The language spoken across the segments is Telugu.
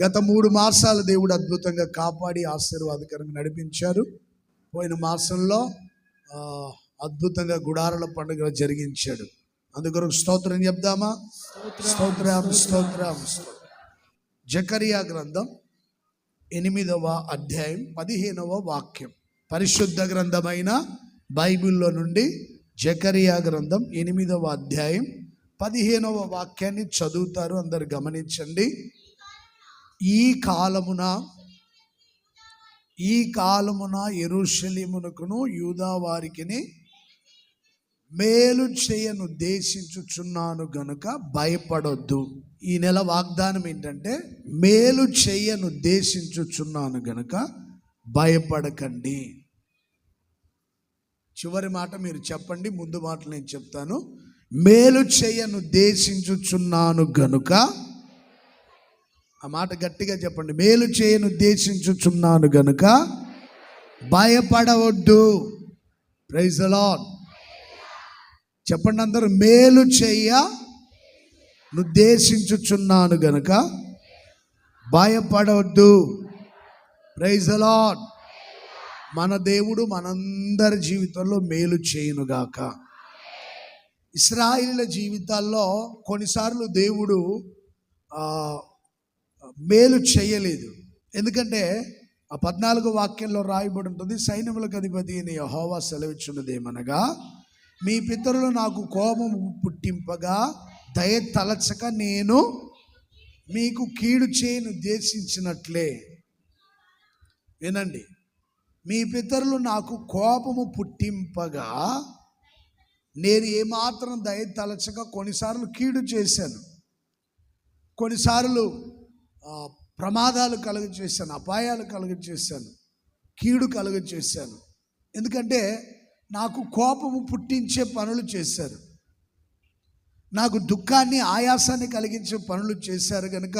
గత 3 మాసాలు దేవుడు అద్భుతంగా కాపాడి ఆశీర్వాదకరంగా నడిపించారు. పోయిన మాసంలో అద్భుతంగా గుడారాల పండుగ జరిగించాడు. అందుకొరకు స్తోత్రం చెప్దామా? స్తోత్రం స్తోత్రం. జకరియా గ్రంథం 8వ అధ్యాయం 15వ వాక్యం. పరిశుద్ధ గ్రంథమైన బైబిల్లో నుండి జకరియా గ్రంథం 8వ అధ్యాయం 15వ వాక్యాన్ని చదువుతారు. అందరు గమనించండి. ఈ కాలమున యెరూషలేమునకును యూదా వారికిని మేలు చేయను ఉద్దేశించుచున్నాను గనుక భయపడొద్దు. ఈ నెల వాగ్దానం ఏంటంటే మేలు చేయను ఉద్దేశించుచున్నాను గనుక భయపడకండి. చివరి మాట మీరు చెప్పండి, ముందు మాటలు నేను చెప్తాను. మేలు చేయను ఉద్దేశించుచున్నాను గనుక, ఆ మాట గట్టిగా చెప్పండి. మేలు చేయను ఉద్దేశించుచున్నాను గనుక భయపడవద్దు. Praise the lord. చెప్పండి అందరూ. మేలు చేయ ఉద్దేశించుచున్నాను గనుక భయపడవద్దు. Praise the lord. మన దేవుడు మనందరి జీవితంలో మేలు చేయునుగాక. ఇశ్రాయేలీయుల జీవితాల్లో కొన్నిసార్లు దేవుడు మేలు చేయలేదు. ఎందుకంటే ఆ 14వ వాక్యంలో రాయబడి ఉంటుంది, సైన్యములకు అధిపతి అయిన యెహోవా సెలవిచ్చున్నదేమనగా, మీ పితరులు నాకు కోపము పుట్టింపగా దయ తలచక నేను మీకు కీడు చేయను ఉద్దేశించినట్లే. వినండి, మీ పితరులు నాకు కోపము పుట్టింపగా నేను ఏమాత్రం దయ తలచక కొన్నిసార్లు కీడు చేశాను, కొన్నిసార్లు ప్రమాదాలు కలుగచేశాను, అపాయాలు కలుగచేశాను, కీడు కలుగచేశాను. ఎందుకంటే నాకు కోపము పుట్టించే పనులు చేశారు, నాకు దుఃఖాన్ని ఆయాసాన్ని కలిగించే పనులు చేశారు. కనుక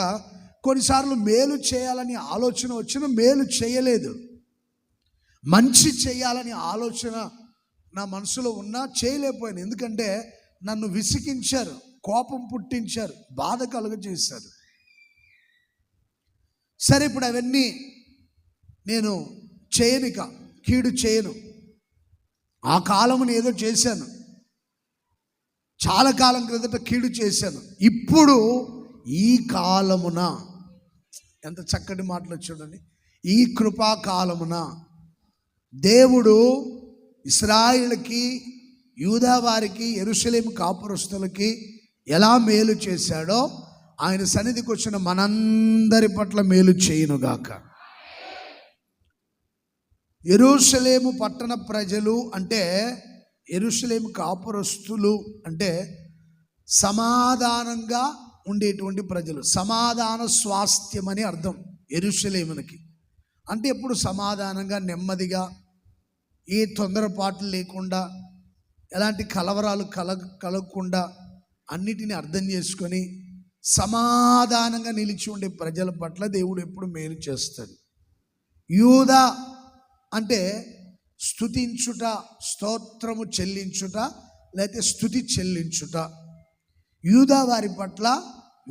కొన్నిసార్లు మేలు చేయాలని ఆలోచన వచ్చిన మేలు చేయలేదు. మంచి చేయాలని ఆలోచన నా మనసులో ఉన్నా చేయలేకపోయాను. ఎందుకంటే నన్ను విసిగించారు, కోపం పుట్టించారు, బాధ కలుగజేశారు. సరే, ఇప్పుడు అవన్నీ నేను చేయనిక, కీడు చేయను. ఆ కాలముని ఏదో చేశాను, చాలా కాలం క్రిందట కీడు చేశాను. ఇప్పుడు ఈ కాలమున, ఎంత చక్కటి మాటలు చూడండి, ఈ కృపాకాలమున దేవుడు ఇశ్రాయేలుకి, యూదా వారికి, యెరూషలేము కాపురస్తులకి ఎలా మేలు చేశాడో ఆయన సన్నిధికి వచ్చిన మనందరి పట్ల మేలు చేయునుగాక. యెరూషలేము పట్టణ ప్రజలు అంటే, యెరూషలేము కాపురస్తులు అంటే సమాధానంగా ఉండేటువంటి ప్రజలు, సమాధాన స్వాస్థ్యం అని అర్థం. యెరూషలేమునికి అంటే ఎప్పుడు సమాధానంగా, నెమ్మదిగా, ఏ తొందరపాట్లు లేకుండా, ఎలాంటి కలవరాలు కలగకుండా అన్నిటిని అర్థం చేసుకొని సమాధానంగా నిలిచి ఉండే ప్రజల పట్ల దేవుడు ఎప్పుడు మేలు చేస్తాడు. యూదా అంటే స్తుతించుట, స్తోత్రము చెల్లించుట, లేకపోతే స్తుతి చెల్లించుట. యూదా వారి పట్ల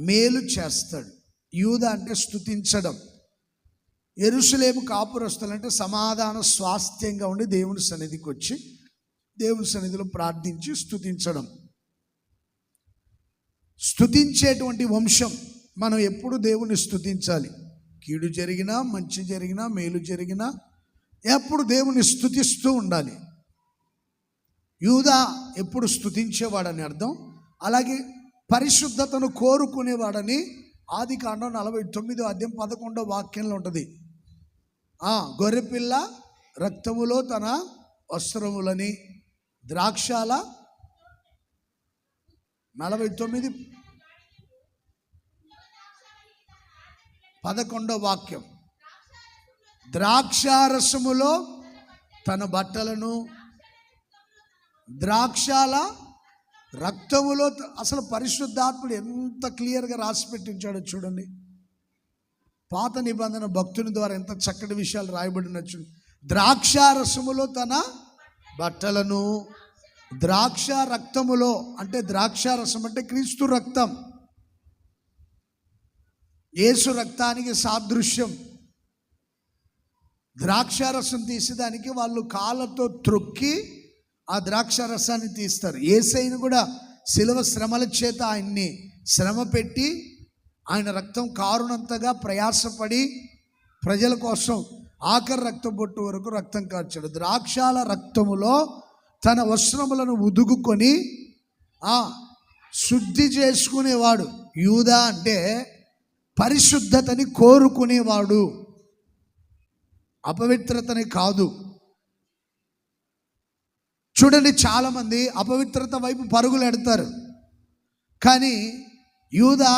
మేలు చేస్తాడు. యూదా అంటే స్తుతించడం. యెరూషలేము కాపురస్తులు అంటే సమాధాన స్వాస్థ్యంగా ఉండి దేవుని సన్నిధికి వచ్చి దేవుని సన్నిధిలో ప్రార్థించి స్తుతించడం. స్తుతించేటువంటి వంశం. మనం ఎప్పుడు దేవుని స్తుతించాలి. కీడు జరిగినా, మంచి జరిగినా, మేలు జరిగినా ఎప్పుడు దేవుని స్తుతిస్తూ ఉండాలి. యూదా ఎప్పుడు స్తుతించేవాడని అర్థం. అలాగే పరిశుద్ధతను కోరుకునేవాడని ఆదికాండం 49వ అధ్యాయం 11వ వాక్యంలో ఉంటుంది. గొర్రెపిల్ల రక్తములో తన వస్త్రములని, ద్రాక్షాల 49 11వ వాక్యం, ద్రాక్షారసములో తన బట్టలను, ద్రాక్షాల రక్తములో. అసలు పరిశుద్ధాత్ముడు ఎంత క్లియర్గా రాసి పెట్టించాడో చూడండి. పాత నిబంధన భక్తుని ద్వారా ఎంత చక్కటి విషయాలు రాయబడినచ్చు. ద్రాక్షారసములో తన బట్టలను, ద్రాక్ష రక్తములో అంటే ద్రాక్షారసం అంటే క్రీస్తు రక్తం. యేసు రక్తానికి సాదృశ్యం. ద్రాక్షారసం తీసేదానికి వాళ్ళు కాళ్ళతో త్రొక్కి ఆ ద్రాక్షారసాన్ని తీస్తారు. యేసయ్యను కూడా శిలువ శ్రమల చేత ఆయన్ని శ్రమ పెట్టి ఆయన రక్తం కారునంతగా ప్రయాసపడి ప్రజల కోసం ఆఖరి రక్తం బొట్టు వరకు రక్తం కార్చాడు. ద్రాక్షాల రక్తములో తన వస్త్రములను ఉదుగుకొని శుద్ధి చేసుకునేవాడు. యూదా అంటే పరిశుద్ధతని కోరుకునేవాడు, అపవిత్రతని కాదు. చూడండి, చాలామంది అపవిత్రత వైపు పరుగులు ఎడతారు, కానీ యూదా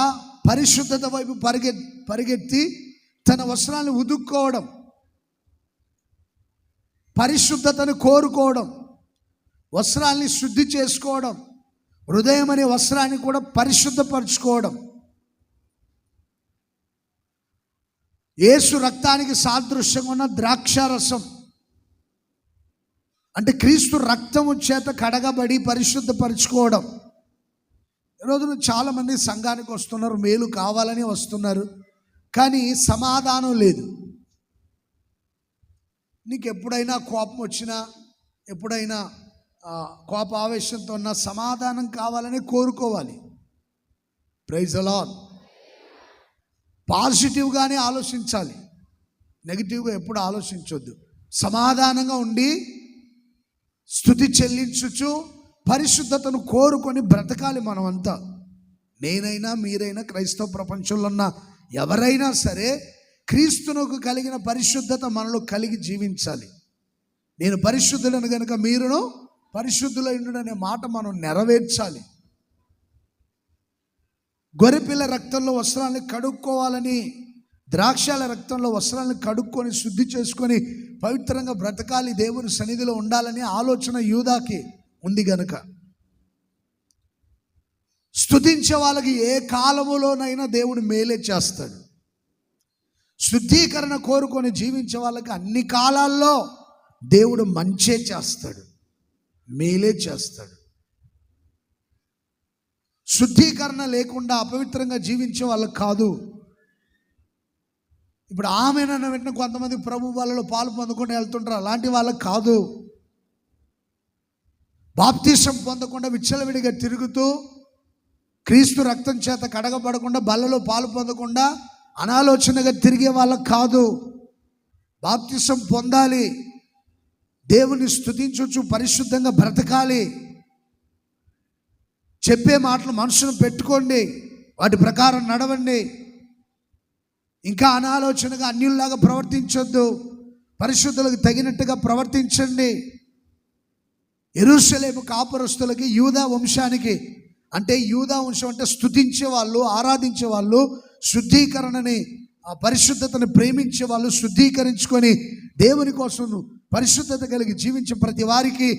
పరిశుద్ధత వైపు పరిగెత్తి తన వస్త్రాలను ఉదుక్కోవడం, పరిశుద్ధతను కోరుకోవడం, వస్త్రాల్ని శుద్ధి చేసుకోవడం, హృదయం అనే వస్త్రాన్ని కూడా పరిశుద్ధపరచుకోవడం. యేసు రక్తానికి సాదృశ్యంగా ఉన్న ద్రాక్షారసం అంటే క్రీస్తు రక్తము చేత కడగబడి పరిశుద్ధపరచుకోవడం. ఈరోజు చాలామంది సంఘానికి వస్తున్నారు, మేలు కావాలని వస్తున్నారు, కానీ సమాధానం లేదు. నీకు ఎప్పుడైనా కోపం వచ్చినా, ఎప్పుడైనా కోప ఆవేశంతో ఉన్న సమాధానం కావాలని కోరుకోవాలి. Praise the lord. పాజిటివ్గానే ఆలోచించాలి, నెగిటివ్గా ఎప్పుడు ఆలోచించొద్దు. సమాధానంగా ఉండి స్తుతి చెల్లించుచు పరిశుద్ధతను కోరుకొని బ్రతకాలి మనమంతా. నేనైనా మీరైనా క్రైస్తవ ప్రపంచంలో ఉన్న ఎవరైనా సరే క్రీస్తునకు కలిగిన పరిశుద్ధత మనలో కలిగి జీవించాలి. నేను పరిశుద్ధులను కనుక మీరును పరిశుద్ధులైండు అనే మాట మనం నెరవేర్చాలి. గొర్రెపిల్ల రక్తంలో వస్త్రాలను కడుక్కోవాలని, ద్రాక్షాల రక్తంలో వస్త్రాలను కడుక్కొని శుద్ధి చేసుకొని పవిత్రంగా బ్రతకాలి, దేవుని సన్నిధిలో ఉండాలని ఆలోచన యూదాకి ఉంది గనుక స్తుతించే వాళ్ళకి ఏ కాలములోనైనా దేవుడు మేలే చేస్తాడు. శుద్ధీకరణ కోరుకొని జీవించే వాళ్ళకి అన్ని కాలాల్లో దేవుడు మంచే చేస్తాడు, మేలే చేస్తాడు. శుద్ధీకరణ లేకుండా అపవిత్రంగా జీవించే వాళ్ళకి కాదు. ఇప్పుడు ఆమెనన్న వెంటనే కొంతమంది ప్రభు వాళ్ళలో పాలు పొందకుండా వెళ్తుంటారు, అలాంటి వాళ్ళకి కాదు. బాప్తిసం పొందకుండా విచ్చలవిడిగా తిరుగుతూ క్రీస్తు రక్తం చేత కడగబడకుండా బల్లలో పాలు పొందకుండా అనాలోచనగా తిరిగే వాళ్ళకి కాదు. బాప్తిసం పొందాలి, దేవుని స్తుతించొచ్చు, పరిశుద్ధంగా బ్రతకాలి. చెప్పే మాటలు మనసును పెట్టుకోండి, వాటి ప్రకారం నడవండి. ఇంకా అనాలోచనగా అన్యుల్లాగా ప్రవర్తించొద్దు, పరిశుద్ధులకు తగినట్టుగా ప్రవర్తించండి. యెరూషలేము కాపురస్తులకి, యూదా వంశానికి, అంటే యూదా వంశం అంటే స్తుతించే వాళ్ళు, ఆరాధించే వాళ్ళు, శుద్ధీకరణని పరిశుద్ధతను ప్రేమించే వాళ్ళు, శుద్ధీకరించుకొని దేవుని కోసం పరిశుద్ధత కలిగి జీవించే ప్రతి వారికి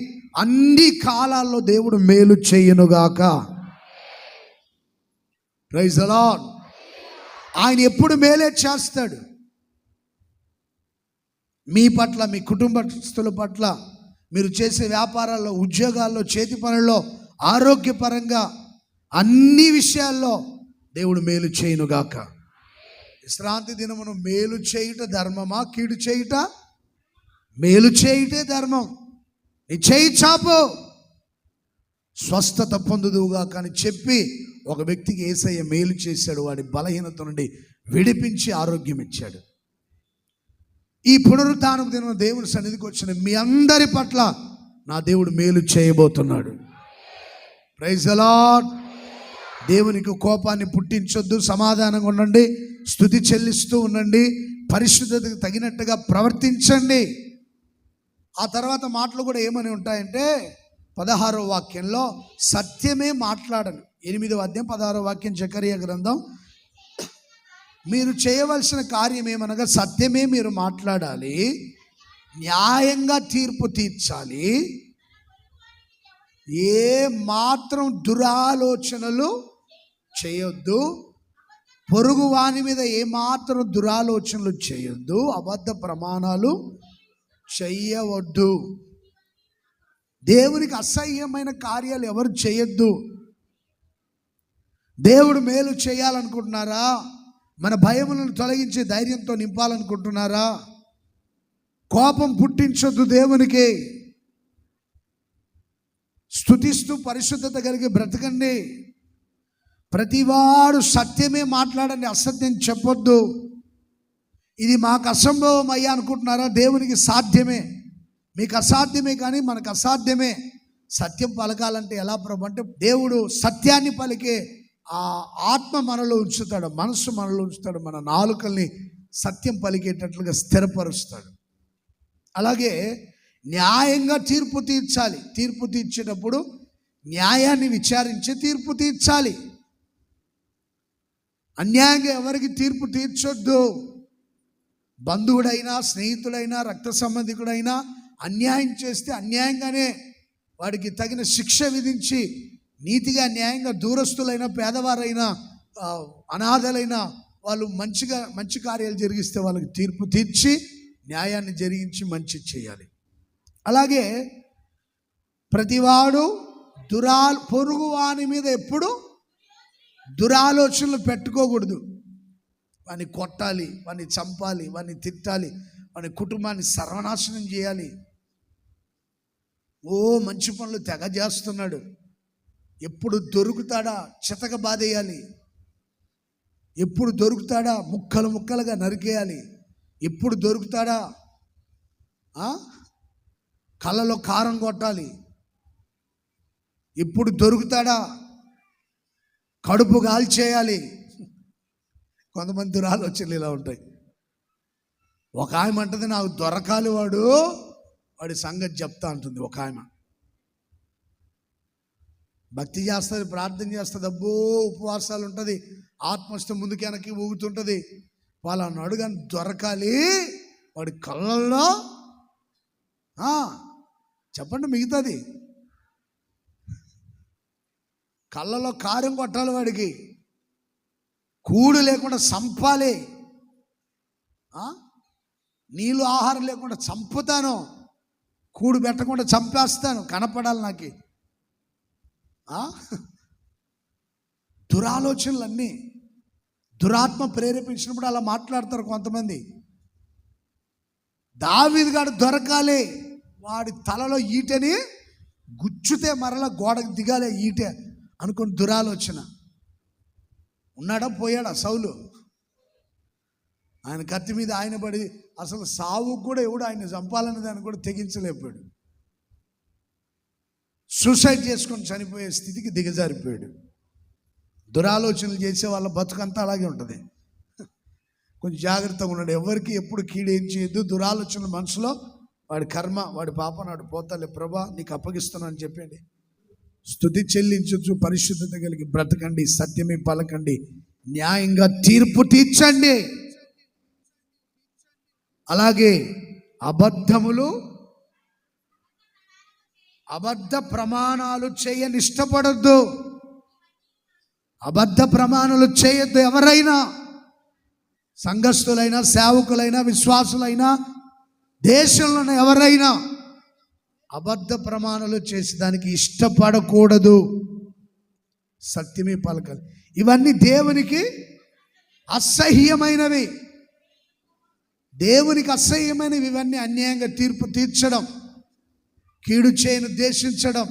అన్ని కాలాల్లో దేవుడు మేలు చేయునుగాక. Praise the lord. ఆయన ఎప్పుడు మేలే చేస్తాడు. మీ పట్ల, మీ కుటుంబస్తుల పట్ల, మీరు చేసే వ్యాపారాల్లో, ఉద్యోగాల్లో, చేతి పనుల్లో, ఆరోగ్యపరంగా అన్ని విషయాల్లో దేవుడు మేలు చేయునుగాక. విశ్రాంతి దినమును మేలు చేయుట ధర్మమా, కీడు చేయుట? మేలు చేయుటే ధర్మం. నీ చేయి చాపు, స్వస్థత పొందుదువుగా కానీ చెప్పి ఒక వ్యక్తికి యేసయ్య మేలు చేశాడు, వాడి బలహీనత నుండి విడిపించి ఆరోగ్యం ఇచ్చాడు. ఈ పునరుత్థానం దినం దేవుని సన్నిధికి వచ్చిన మీ అందరి పట్ల నా దేవుడు మేలు చేయబోతున్నాడు. Praise the lord. దేవునికి కోపాన్ని పుట్టించొద్దు, సమాధానంగా ఉండండి, స్తుతి చెల్లిస్తూ ఉండండి, పరిశుద్ధతకు తగినట్టుగా ప్రవర్తించండి. ఆ తర్వాత మాటలు కూడా ఏమని ఉంటాయంటే 16వ వాక్యంలో సత్యమే మాట్లాడను. 8వ అధ్యాయం 16వ వాక్యం జకరియా గ్రంథం. మీరు చేయవలసిన కార్యం ఏమనగా సత్యమే మీరు మాట్లాడాలి, న్యాయంగా తీర్పు తీర్చాలి, ఏ మాత్రం దురాలోచనలు చేయొద్దు, పొరుగు వాని మీద ఏమాత్రం దురాలోచనలు చేయొద్దు, అబద్ధ ప్రమాణాలు చెయ్యవద్దు. దేవునికి అసహ్యమైన కార్యాలు ఎవరు చేయొద్దు. దేవుడు మేలు చేయాలనుకుంటున్నారా? మన భయములను తొలగించే ధైర్యంతో నింపాలనుకుంటున్నారా? కోపం పుట్టించొద్దు దేవునికి. స్తుతిస్తూ పరిశుద్ధత కలిగి బ్రతకండి. ప్రతివాడు సత్యమే మాట్లాడండి, అసత్యం చెప్పొద్దు. ఇది మాకు అసంభవం అయ్యా అనుకుంటున్నారా? దేవునికి సాధ్యమే. మీకు అసాధ్యమే, కానీ మనకు అసాధ్యమే. సత్యం పలకాలంటే ఎలా ప్రభు అంటే, దేవుడు సత్యాన్ని పలికే ఆ ఆత్మ మనలో ఉంచుతాడు, మనస్సు మనలో ఉంచుతాడు, మన నాలుకల్ని సత్యం పలికేటట్లుగా స్థిరపరుస్తాడు. అలాగే న్యాయంగా తీర్పు తీర్చాలి. తీర్పు తీర్చేటప్పుడు న్యాయాన్ని విచారించి తీర్పు తీర్చాలి. అన్యాయంగా ఎవరికి తీర్పు తీర్చొద్దు. బంధువుడైనా, స్నేహితుడైనా, రక్త సంబంధికుడైనా అన్యాయం చేస్తే అన్యాయంగానే వాడికి తగిన శిక్ష విధించి, నీతిగా న్యాయంగా దూరస్తులైనా, పేదవారైనా, అనాథలైనా వాళ్ళు మంచి కార్యాలు జరిగిస్తే వాళ్ళకి తీర్పు తీర్చి న్యాయాన్ని జరిగించి మంచి చేయాలి. అలాగే ప్రతివాడు పొరుగు వాని మీద ఎప్పుడు దురాలోచనలు పెట్టుకోకూడదు. వాడిని కొట్టాలి, వాడిని చంపాలి, వాడిని తిట్టాలి, వాని కుటుంబాన్ని సర్వనాశనం చేయాలి. మంచి పనులు తెగ చేస్తున్నాడు, ఎప్పుడు దొరుకుతాడా చితక బాధేయాలి, ఎప్పుడు దొరుకుతాడా ముక్కలు ముక్కలుగా నరికేయాలి, ఎప్పుడు దొరుకుతాడా కళ్ళలో కారం కొట్టాలి, ఎప్పుడు దొరుకుతాడా కడుపు కాల్చేయాలి. కొంతమంది దురాలోచనలు ఇలా ఉంటాయి. ఒక ఆమె అంటుంది, నాకు దొరకాలి వాడి సంగతి చెప్తా అంటుంది. ఒక ఆమె భక్తి చేస్తుంది, ప్రార్థన చేస్తుంది, ఉపవాసాలు ఉంటుంది, ఆత్మస్థ ముందుకు వెనక్కి ఊగుతుంటుంది. వాళ్ళని అడుగని దొరకాలి, వాడి కళ్ళల్లో చెప్పండి మిగతాది, కళ్ళలో కారం కొట్టాలి, వాడికి కూడు లేకుండా చంపాలి, నీళ్ళు ఆహారం లేకుండా చంపుతాను, కూడు పెట్టకుండా చంపేస్తాను, కనపడాలి నాకు. దురాలోచనలన్నీ దురాత్మ ప్రేరేపించినప్పుడు అలా మాట్లాడతారు కొంతమంది. దావీదు గాడు దొరకాలి, వాడి తలలో ఈటని గుచ్చుతే మరలా గోడకు దిగాలి ఈటె అనుకుని దురాలోచన. ఉన్నాడా పోయాడా సౌలు? ఆయన కత్తి మీద ఆయన పడి అసలు సావుకు కూడా ఎవడు ఆయన చంపాలనే దాన్ని కూడా తెగించలేకపోయాడు. సూసైడ్ చేసుకొని చనిపోయే స్థితికి దిగజారిపోయాడు. దురాలోచనలు చేసే వాళ్ళ బతుకంతా అలాగే ఉంటుంది. కొంచెం జాగ్రత్తగా ఉన్నాడు, ఎవరికి ఎప్పుడు కీడేం చేయొద్దు. దురాలోచనలు మనసులో, వాడి కర్మ, వాడి పాప నాడు పోతాలే ప్రభా నీకు అప్పగిస్తున్నాను అని చెప్పండి. స్తుతి చెల్లించు, పరిశుద్ధత కలిగి బ్రతకండి, సత్యమే పలకండి, న్యాయంగా తీర్పు తీర్చండి. అలాగే అబద్ధ ప్రమాణాలు చేయని ఇష్టపడద్దు. అబద్ధ ప్రమాణాలు చేయొద్దు. ఎవరైనా సంఘస్థులైనా, సేవకులైనా, విశ్వాసులైనా, దేశంలోనే ఎవరైనా అబద్ధ ప్రమాణాలు చేసేదానికి ఇష్టపడకూడదు. సత్యమే పలకాలి. ఇవన్నీ దేవునికి అసహ్యమైనవి. దేవునికి అసహ్యమైనవి ఇవన్నీ. అన్యాయంగా తీర్పు తీర్చడం, కీడు చేయను ద్వేషించడం,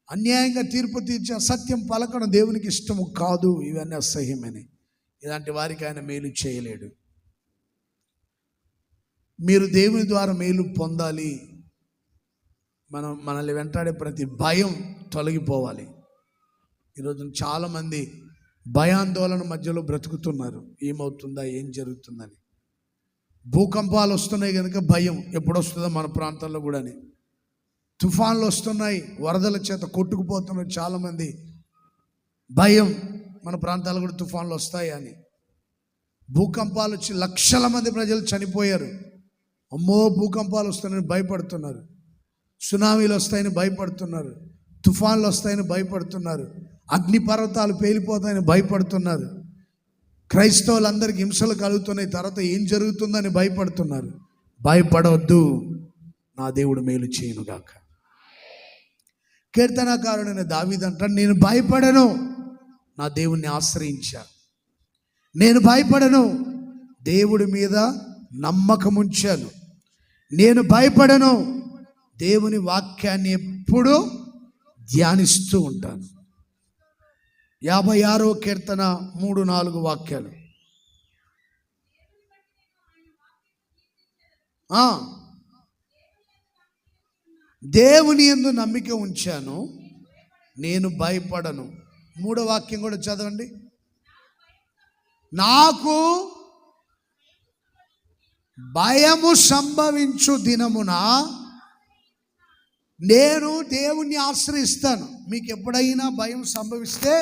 అన్యాయంగా తీర్పు తీర్చి అసత్యం పలకడం దేవునికి ఇష్టము కాదు. ఇవన్నీ అసహ్యమైనవి. ఇలాంటి వారికి ఆయన మేలు చేయలేడు. మీరు దేవుని ద్వారా మేలు పొందాలి. మనల్ని వెంటాడే ప్రతి భయం తొలగిపోవాలి. ఈరోజు చాలామంది భయాందోళన మధ్యలో బ్రతుకుతున్నారు. ఏమవుతుందా, ఏం జరుగుతుందని. భూకంపాలు వస్తున్నాయి కనుక భయం, ఎప్పుడు వస్తుందో మన ప్రాంతాల్లో కూడా. తుఫాన్లు వస్తున్నాయి, వరదల చేత కొట్టుకుపోతున్నారు చాలామంది. భయం, మన ప్రాంతాల్లో కూడా తుఫాన్లు వస్తాయి అని. భూకంపాలు వచ్చి లక్షల మంది ప్రజలు చనిపోయారు. అమ్మో భూకంపాలు వస్తాయని భయపడుతున్నారు, సునామీలు వస్తాయని భయపడుతున్నారు, తుఫాన్లు వస్తాయని భయపడుతున్నారు, అగ్నిపర్వతాలు పేలిపోతాయని భయపడుతున్నారు. క్రైస్తవులందరికీ హింసలు కలుగుతున్నాయి, తర్వాత ఏం జరుగుతుందని భయపడుతున్నారు. భయపడవద్దు, నా దేవుడు మేలు చేయనుగాక. కీర్తనాకారుడైన దావీదు అంటాడు, నేను భయపడను, నా దేవుణ్ణి ఆశ్రయించా. నేను భయపడను, దేవుడి మీద నమ్మకం ఉంచాను. నేను భయపడను, దేవుని వాక్యాన్ని ఎప్పుడూ ధ్యానిస్తూ ఉంటాను. 56వ కీర్తన 3-4 వాక్యాలు. దేవుని యందు నమ్మిక ఉంచాను, నేను భయపడను. 3వ వాక్యం కూడా చదవండి. నాకు భయము సంభవించు దినమున నేను దేవుణ్ణి ఆశ్రయిస్తాను. మీకు ఎప్పుడైనా భయం సంభవిస్తే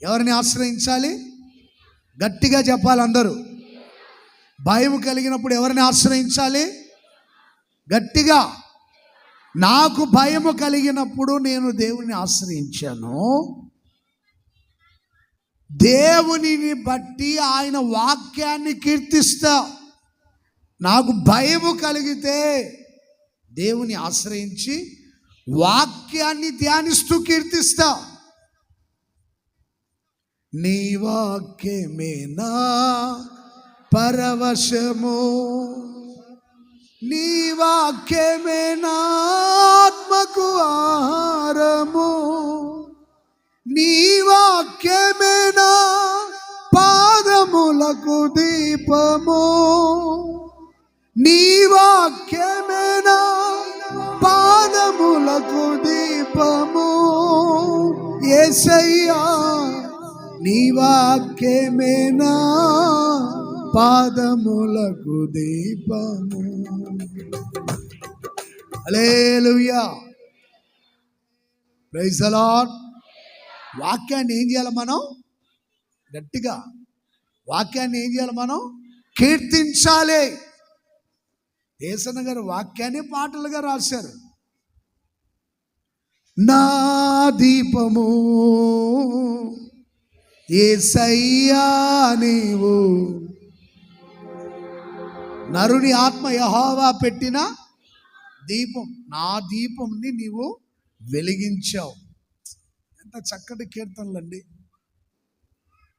ఎవరిని ఆశ్రయించాలి? గట్టిగా చెప్పాలి అందరూ. భయం కలిగినప్పుడు ఎవరిని ఆశ్రయించాలి? గట్టిగా. నాకు భయము కలిగినప్పుడు నేను దేవుని ఆశ్రయించాను. దేవునిని బట్టి ఆయన వాక్యాన్ని కీర్తిస్తా. నాకు భయము కలిగితే దేవుని ఆశ్రయించి వాక్యాన్ని ధ్యానిస్తూ కీర్తిస్తా. నీ వాక్యమే నా పరవశము, నీ వాక్యమే నా ఆత్మకు ఆహారము, నీ వాక్యమే నా పాదములకు దీపము, నీ వాక్యమే నా పాదములకు దీపము. యేసయ్యా నీ వాక్యమే నా పాదములకు దీపము. హల్లెలూయా, ప్రైజ్ ది లార్డ్. వాక్యాన్ని ఏం చేయాలి మనం? గట్టిగా వాక్యాన్ని ఏం చేయాలి మనం? కీర్తించాలి. యేసన్న గారు వాక్యాన్ని పాటలుగా రాశారు. నా దీపము యేసయ్యా నీవు, నరుని ఆత్మ యెహోవా పెట్టిన దీపం, నా దీపంని నీవు వెలిగించావు. ఎంత చక్కటి కీర్తనలండి.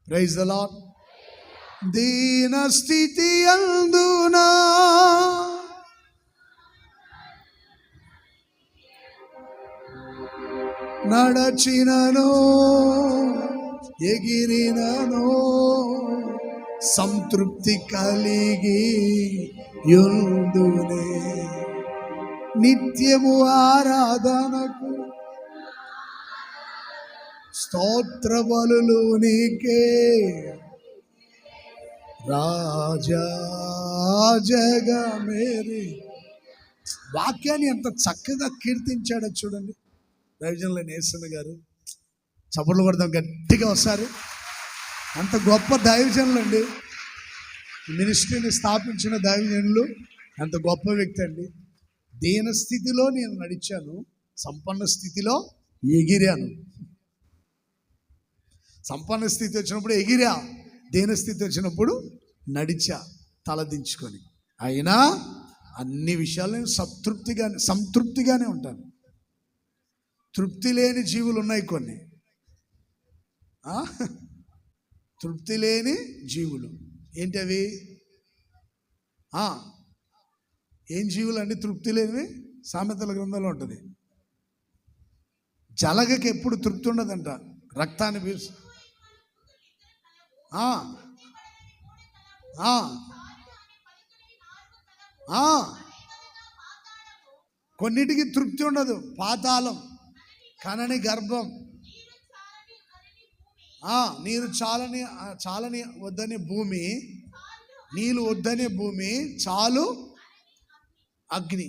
Praise the lord. దీన స్థితి అందునా నడచినను ఎగిరినను సంతృప్తి కలిగి యుందునే. నిత్యము ఆరాధనకు స్తోత్ర బలులు నీకే రాజా జగమేరి. వాక్యాన్ని ఎంత చక్కగా కీర్తించాడో చూడండి దైవజనుల యేసన్న గారు. చప్పట్లు కొడదాం గట్టిగా ఒకసారి. అంత గొప్ప దైవజనులు అండి. మినిస్ట్రీని స్థాపించిన దైవజనులు అంత గొప్ప వ్యక్తి అండి. దీన స్థితిలో నేను నడిచాను, సంపన్న స్థితిలో ఎగిరాను. సంపన్న స్థితి వచ్చినప్పుడు ఎగిరా, దీన స్థితి వచ్చినప్పుడు నడిచా తలదించుకొని. అయినా అన్ని విషయాలు సంతృప్తిగానే ఉంటాను. తృప్తి లేని జీవులు ఉన్నాయి కొన్ని. తృప్తి లేని జీవులు ఏంటి అవి? ఏం జీవులు అండి తృప్తి లేనివి? సామెతల గ్రంథంలో ఉంటుంది. జలగకి ఎప్పుడు తృప్తి ఉండదంట, రక్తాన్ని పీల్చు. కొన్నిటికి తృప్తి ఉండదు. పాతాళం, కనని గర్భం, నీరు చాలని వద్దనే భూమి, నీళ్ళు వద్దనే భూమి, చాలు అగ్ని,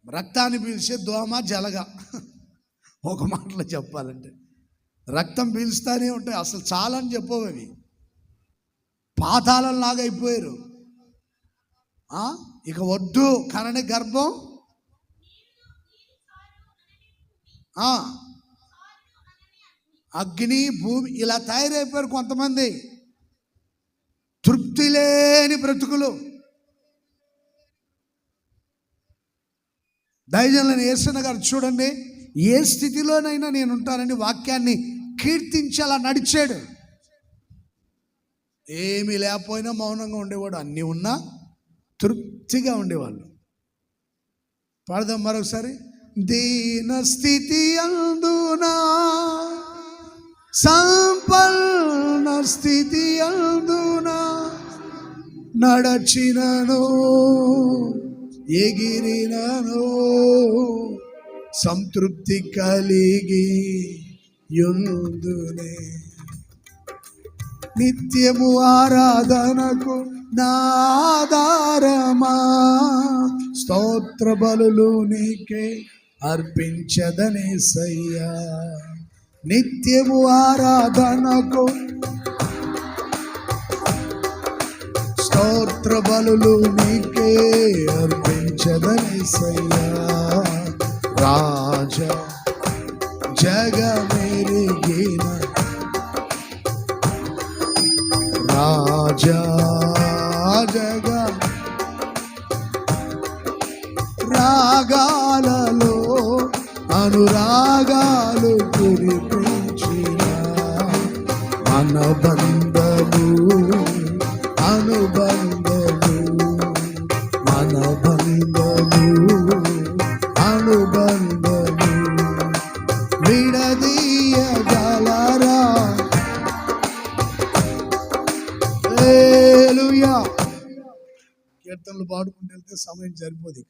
రక్తాన్ని పీల్చే దోమ, జలగ. ఒక మాటలో చెప్పాలంటే రక్తం పీల్స్తానే ఉంటాయి, అసలు చాలని చెప్పవు అవి. పాతాళంలాగా అయిపోయారు. ఇక వద్దు కనని గర్భం, అగ్ని, భూమి, ఇలా తయారైపోయారు కొంతమంది. తృప్తి లేని బ్రతుకులు. దైవజనులైన యేసన్న గారు చూడండి, ఏ స్థితిలోనైనా నేను ఉంటానని వాక్యాన్ని కీర్తించి అలా నడిచాడు. ఏమీ లేకపోయినా మౌనంగా ఉండేవాడు, అన్నీ ఉన్నా తృప్తిగా ఉండేవాళ్ళు. పాడదాం మరొకసారి. దీన స్థితి అందునా సంపన్న స్థితి అందునా నడచినను ఎగిరినను సంతృప్తి కలిగి యుందునే. నిత్యము ఆరాధనకు నాదారమా స్తోత్ర బలులు నీకే అర్పించదనేసయ్యా. నిత్యము ఆరాధనకు స్తోత్ర బలులు నీకే అర్పించదనేసయ్యా. రాజా జగమెరిగిన రాజా జగ రాగాలలో అనురాగాలు కురిపించిన మనబంధము అనుబంధము మనబంధము అనుబంధము విడదీయగలరా. హల్లెలూయా. కీర్తనలు పాడుకుంటూ వెళ్తే సమయం సరిపోదు.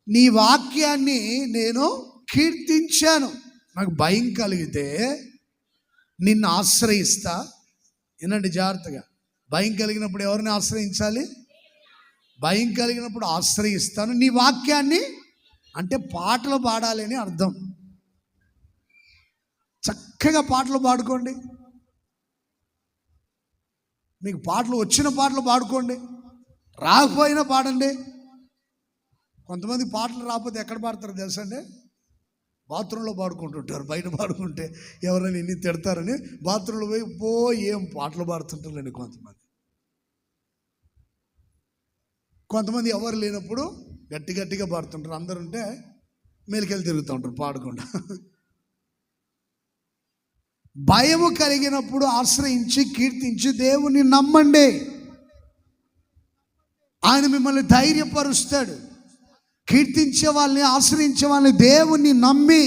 నీ వాక్యాన్ని నేను కీర్తించాను. నాకు భయం కలిగితే నిన్ను ఆశ్రయిస్తా. వినండి జాగ్రత్తగా. భయం కలిగినప్పుడు ఎవరిని ఆశ్రయించాలి? భయం కలిగినప్పుడు ఆశ్రయిస్తాను నీ వాక్యాన్ని. అంటే పాటలు పాడాలి అని అర్థం. చక్కగా పాటలు పాడుకోండి. మీకు పాటలు వచ్చిన పాటలు పాడుకోండి, రాకపోయినా పాడండి. కొంతమంది పాటలు రాకపోతే ఎక్కడ పాడతారు తెలుసా అండి? బాత్రూంలో పాడుకుంటుంటారు. బయట పాడుకుంటే ఎవరైనా ఇన్ని తిడతారని బాత్రూంలో పోయి ఏం పాటలు పాడుతుంటారండి కొంతమంది ఎవరు లేనప్పుడు గట్టి గట్టిగా పాడుతుంటారు. అందరుంటే మేలుకెళ్ళి తిరుగుతూ ఉంటారు పాడకుండా. భయము కలిగినప్పుడు ఆశ్రయించి కీర్తించి దేవుని నమ్మండి. ఆయన మిమ్మల్ని ధైర్యపరుస్తాడు. కీర్తించే వాళ్ళని, ఆశ్రయించే వాళ్ళని, దేవుణ్ణి నమ్మి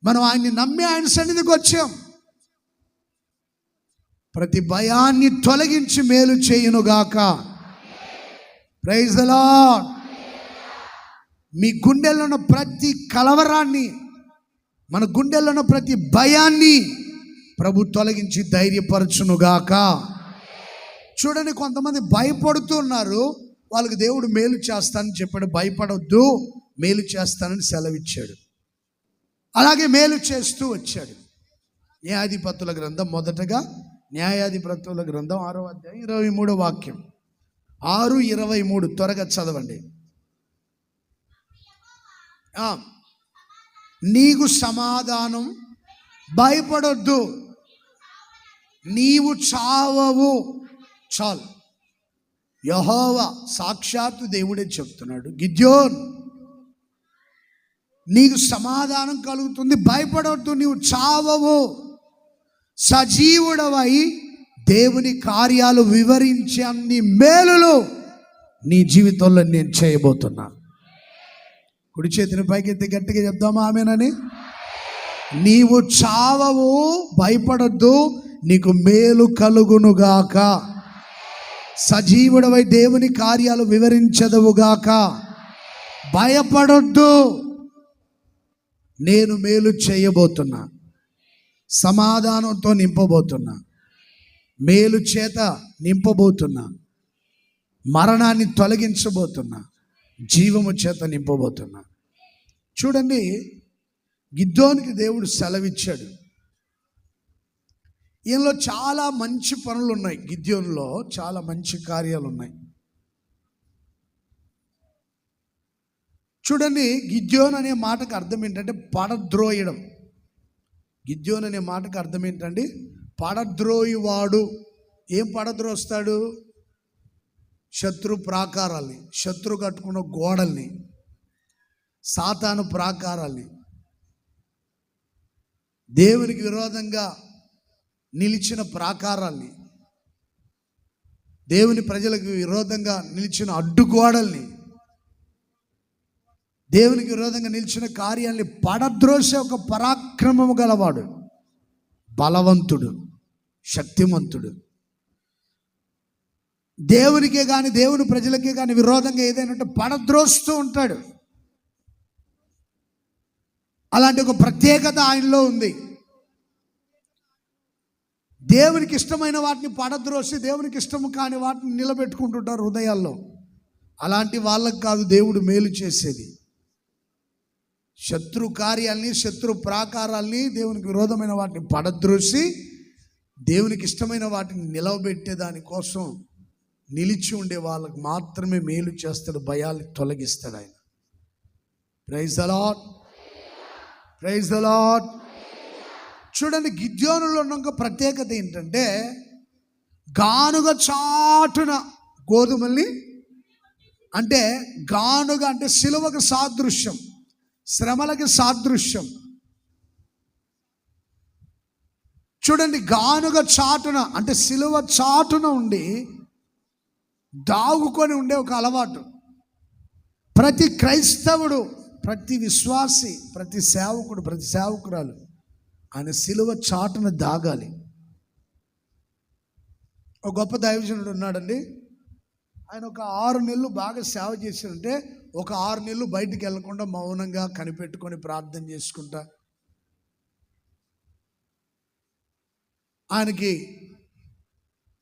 మనం ఆయన్ని నమ్మి ఆయన సన్నిధికి వచ్చాం. ప్రతి భయాన్ని తొలగించి మేలు చేయునుగాక. Praise the Lord. మీ గుండెల్లో ఉన్న ప్రతి కలవరాన్ని, మన గుండెల్లో ఉన్న ప్రతి భయాన్ని ప్రభు తొలగించి ధైర్యపరచునుగాక. చూడండి, కొంతమంది భయపడుతూ ఉన్నారు. వాళ్ళకి దేవుడు మేలు చేస్తానని చెప్పాడు. భయపడొద్దు, మేలు చేస్తానని సెలవిచ్చాడు. అలాగే మేలు చేస్తూ వచ్చాడు. న్యాయాధిపతుల గ్రంథం, మొదటగా న్యాయాధిపతుల గ్రంథం 6వ అధ్యాయం 23వ వాక్యం. 6:23 త్వరగా చదవండి. నీకు సమాధానం, భయపడొద్దు, నీవు చావవు. చాలు. యెహోవా సాక్షాత్తు దేవుడే చెప్తున్నాడు, గిద్యోన్ నీకు సమాధానం కలుగుతుంది, భయపడొద్దు, నీవు చావవు. సజీవుడవై దేవుని కార్యాలు వివరించే అన్ని మేలులు నీ జీవితంలో నేను చేయబోతున్నా. కుడి చేతిని పైకెత్తి గట్టిగా చెప్దామా ఆమేనని. నీవు చావవు, భయపడొద్దు, నీకు మేలు కలుగునుగాక. సజీవుడవై దేవుని కార్యాలు వివరించదవుగాక. భయపడొద్దు, నేను మేలు చేయబోతున్నా. సమాధానంతో నింపబోతున్నా, మేలు చేత నింపబోతున్నా, మరణాన్ని తొలగించబోతున్నా, జీవము చేత నింపబోతున్నా. చూడండి, గిద్యోనికి దేవుడు సెలవిచ్చాడు. ఈయనలో చాలా మంచి పనులు ఉన్నాయి. గిద్యోనులో చాలా మంచి కార్యాలు ఉన్నాయి. చూడండి, గిద్యోన్ అనే మాటకు అర్థం ఏంటంటే పడద్రోయడం. గిద్యోన్ అనే మాటకు అర్థం ఏంటండి? పడద్రోయివాడు. ఏం పడద్రోస్తాడు? శత్రు ప్రాకారాల్ని, శత్రు కట్టుకున్న గోడల్ని, సాతాను ప్రాకారాల్ని, దేవునికి విరోధంగా నిలిచిన ప్రాకారాల్ని, దేవుని ప్రజలకు విరోధంగా నిలిచిన అడ్డుగోడల్ని, దేవునికి విరోధంగా నిలిచిన కార్యాల్ని పడద్రోసే ఒక పరాక్రమము గలవాడు, బలవంతుడు, శక్తిమంతుడు. దేవునికే కానీ దేవుని ప్రజలకే కానీ విరోధంగా ఏదైనా ఉంటే పడద్రోస్తూ ఉంటాడు. అలాంటి ఒక ప్రత్యేకత ఆయనలో ఉంది. దేవునికి ఇష్టమైన వాటిని పడద్రోసి దేవునికి ఇష్టము కాని వాటిని నిలబెట్టుకుంటుంటారు హృదయాల్లో. అలాంటి వాళ్ళకు కాదు దేవుడు మేలు చేసేది. శత్రు కార్యాల్ని, శత్రు ప్రాకారాల్ని, దేవునికి విరోధమైన వాటిని పడద్రోసి దేవునికి ఇష్టమైన వాటిని నిలవబెట్టే దానికోసం నిలిచి ఉండే వాళ్ళకు మాత్రమే మేలు చేస్తాడు, భయాలు తొలగిస్తాడు ఆయన. Praise the lord, praise the lord. చూడండి, గిద్యోనులో ఉన్న ఒక ప్రత్యేకత ఏంటంటే గానుగ చాటున గోధుమల్ని, అంటే గానుగ అంటే సిలువకు సాదృశ్యం, శ్రమలకి సాదృశ్యం. చూడండి, గానుగ చాటున అంటే సిలువ చాటున ఉండి దాగుకొని ఉండే ఒక అలవాటు ప్రతి క్రైస్తవుడు, ప్రతి విశ్వాసి, ప్రతి సేవకుడు, ప్రతి సేవకురాలు ఆయన సిలువ చాటున దాగాలి. ఒక గొప్ప దైవజనుడు ఉన్నాడండి. ఆయన ఒక 6 నెలలు బాగా సేవ చేశాడంటే ఒక 6 నెలలు బయటికి వెళ్ళకుండా మౌనంగా కనిపెట్టుకొని ప్రార్థన చేసుకుంటా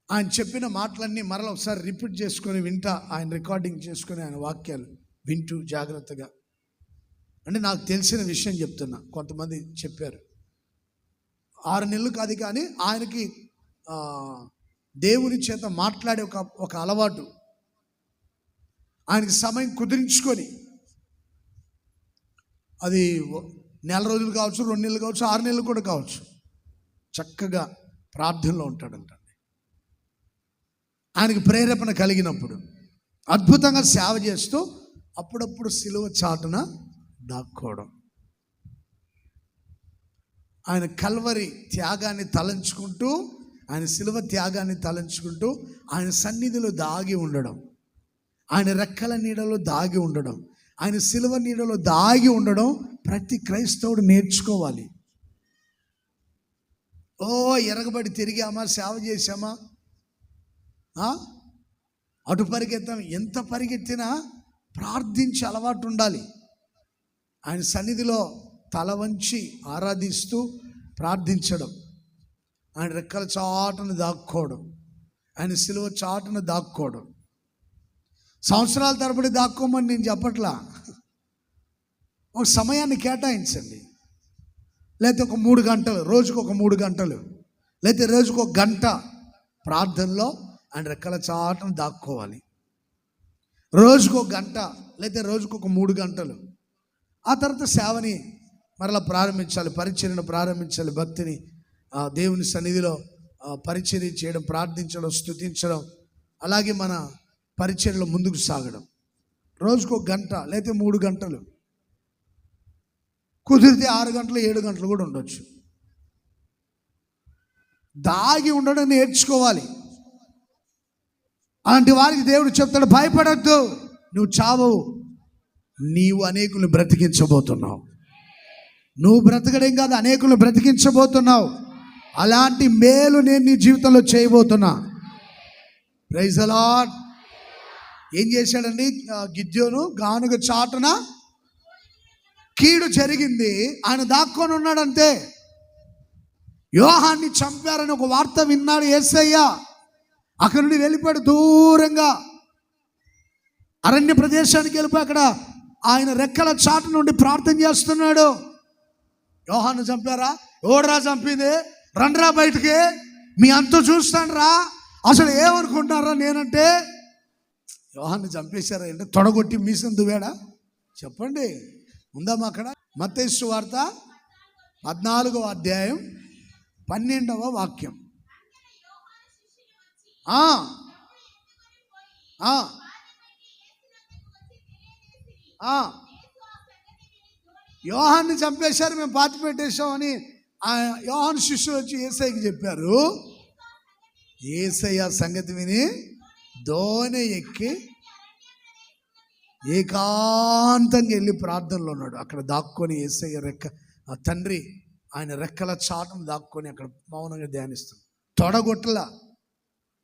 ఆయన చెప్పిన మాటలన్నీ మరలా ఒకసారి రిపీట్ చేసుకొని వింటా, ఆయన రికార్డింగ్ చేసుకొని ఆయన వాక్యాలు వింటూ జాగ్రత్తగా. అంటే నాకు తెలిసిన విషయం చెప్తున్నా, కొంతమంది చెప్పారు 6 నెలలు కాదు, కానీ ఆయనకి దేవుని చేత మాట్లాడే ఒక అలవాటు. ఆయనకి సమయం కుదిరించుకొని, అది నెల రోజులు కావచ్చు, 2 నెలలు కావచ్చు, 6 నెలలు కూడా కావచ్చు, చక్కగా ప్రార్థనలో ఉంటాడంట. ఆయనకి ప్రేరేపణ కలిగినప్పుడు అద్భుతంగా సేవ చేస్తూ అప్పుడప్పుడు సిలువ చాటున దాక్కోవడం. ఆయన కల్వరి త్యాగాన్ని తలంచుకుంటూ, ఆయన సిలువ త్యాగాన్ని తలంచుకుంటూ ఆయన సన్నిధిలో దాగి ఉండడం, ఆయన రెక్కల నీడలో దాగి ఉండడం, ఆయన సిలువ నీడలో దాగి ఉండడం ప్రతి క్రైస్తవుడు నేర్చుకోవాలి. ఎరగబడి తిరిగామా, సేవ చేశామా, అటు పరిగెత్తాం, ఎంత పరిగెత్తినా ప్రార్థించే అలవాటు ఉండాలి. ఆయన సన్నిధిలో తల వంచి ఆరాధిస్తూ ప్రార్థించడం, ఆయన రెక్కల చాటును దాక్కోవడం, ఆయన సిలువ చాటును దాక్కోవడం. సంవత్సరాల తరబడి దాక్కోమని నేను చెప్పట్లా, ఒక సమయాన్ని కేటాయించండి. లేకపోతే ఒక 3 గంటలు, రోజుకు ఒక 3 గంటలు, లేకపోతే రోజుకు 1 గంట ప్రార్థనలో ఆయన రెక్కల చాటును దాక్కోవాలి. రోజుకు 1 గంట, లేకపోతే రోజుకు ఒక 3 గంటలు. ఆ తర్వాత సేవని మరలా ప్రారంభించాలి, పరిచర్యను ప్రారంభించాలి, భక్తిని దేవుని సన్నిధిలో పరిచర్య చేయడం, ప్రార్థించడం, స్తుతించడం, అలాగే మన పరిచర్యలో ముందుకు సాగడం. రోజుకు 1 గంట, లేకపోతే 3 గంటలు, కుదిరితే 6 గంటలు, 7 గంటలు కూడా ఉండొచ్చు. దాగి ఉండడం నేర్చుకోవాలి. అలాంటి వారికి దేవుడు చెప్తాడు, భయపడద్దు, నువ్వు చావవు, నీవు అనేకులు బ్రతికించబోతున్నావు. నువ్వు బ్రతకడం కాదు, అనేకులు బ్రతికించబోతున్నావు. అలాంటి మేలు నేను నీ జీవితంలో చేయబోతున్నా. Praise the lord. ఏం చేశాడండి గిద్యోను? గానుగ చాటున కీడు జరిగింది, ఆయన దాక్కొని ఉన్నాడంతే. యోహాన్ని చంపారని ఒక వార్త విన్నాడు యేసయ్య. అక్కడి నుండి వెళ్ళిపోయాడు, దూరంగా అరణ్య ప్రదేశానికి వెళ్ళిపోయి అక్కడ ఆయన రెక్కల చాటు నుండి ప్రార్థన చేస్తున్నాడు. యోహాన్ని చంపారా? ఎవడరా చంపింది? రండ్రా బయటికి, మీ అంత చూస్తాను రా, అసలు ఏమనుకుంటున్నారా నేనంటే. యోహాన్ని చంపేశారా అంటే తొడగొట్టి మీసం దువ్వాడా? చెప్పండి, ఉందామా అక్కడ? మత్తయి సువార్త 14వ అధ్యాయం 12వ వాక్యం. యోహాన్ని చంపేశారు, మేము పాతి పెట్టేశామని ఆ యోహాను శిష్యులు వచ్చి యేసయ్యకి చెప్పారు. యేసయ్య సంగతి విని దోణి ఎక్కి ఏకాంతంగా వెళ్ళి ప్రార్థనలో ఉన్నాడు. అక్కడ దాక్కొని యేసయ్య ఆ తండ్రి ఆయన రెక్కల చాటును దాక్కొని అక్కడ మౌనంగా ధ్యానిస్తాడు. తొడగొట్టలా,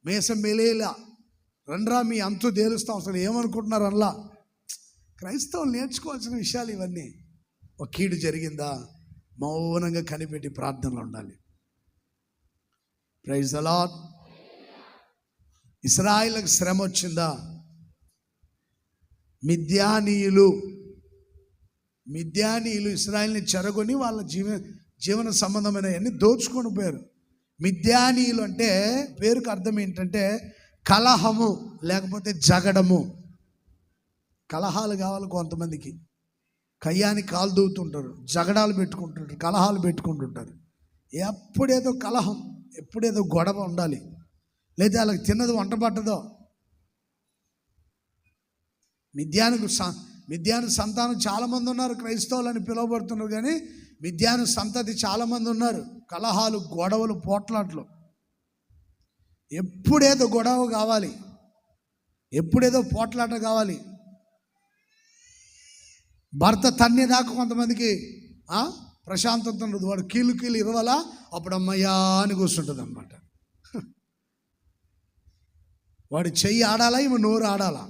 మేసం మెలేలా, రండ్రా మీ అంతు తేలుస్తాం, అసలు ఏమనుకుంటున్నారు అలా. క్రైస్తవులు నేర్చుకోవాల్సిన విషయాలు ఇవన్నీ. ఒక కీడు జరిగిందా మౌనంగా కనిపెట్టి ప్రార్థనలో ఉండాలి. Praise the lord. ఇశ్రాయేలుకు శ్రమ వచ్చిందా? మిద్యానీయులు ఇశ్రాయేలుని చెరగొని వాళ్ళ జీవన సంబంధమైన అన్ని దోచుకొని పోయారు. మిద్యానీయులు అంటే పేరుకు అర్థం ఏంటంటే కలహము, లేకపోతే జగడము. కలహాలు కావాలి కొంతమందికి. కయ్యానికి కాలు దూవుతుంటారు, జగడాలు పెట్టుకుంటుంటారు, కలహాలు పెట్టుకుంటుంటారు. ఎప్పుడేదో కలహం, ఎప్పుడేదో గొడవ ఉండాలి. లేదా వాళ్ళకి తిన్నది వంట పట్టదో. మిద్యాను సంతానం చాలామంది ఉన్నారు, క్రైస్తవులని పిలువబడుతున్నారు. కానీ మిద్యాను సంతతి చాలామంది ఉన్నారు. కలహాలు, గొడవలు, పోట్లాట్లు. ఎప్పుడేదో గొడవ కావాలి, ఎప్పుడేదో పోట్లాట కావాలి. భర్త తన్నేదాకా కొంతమందికి ప్రశాంతత ఉండదు. వాడు కీలు ఇరవాలా, అప్పుడు అమ్మయ్యా అని కూర్చుంటుంది అన్నమాట. వాడు చెయ్యి ఆడాలా, ఈమె నోరు ఆడాలా.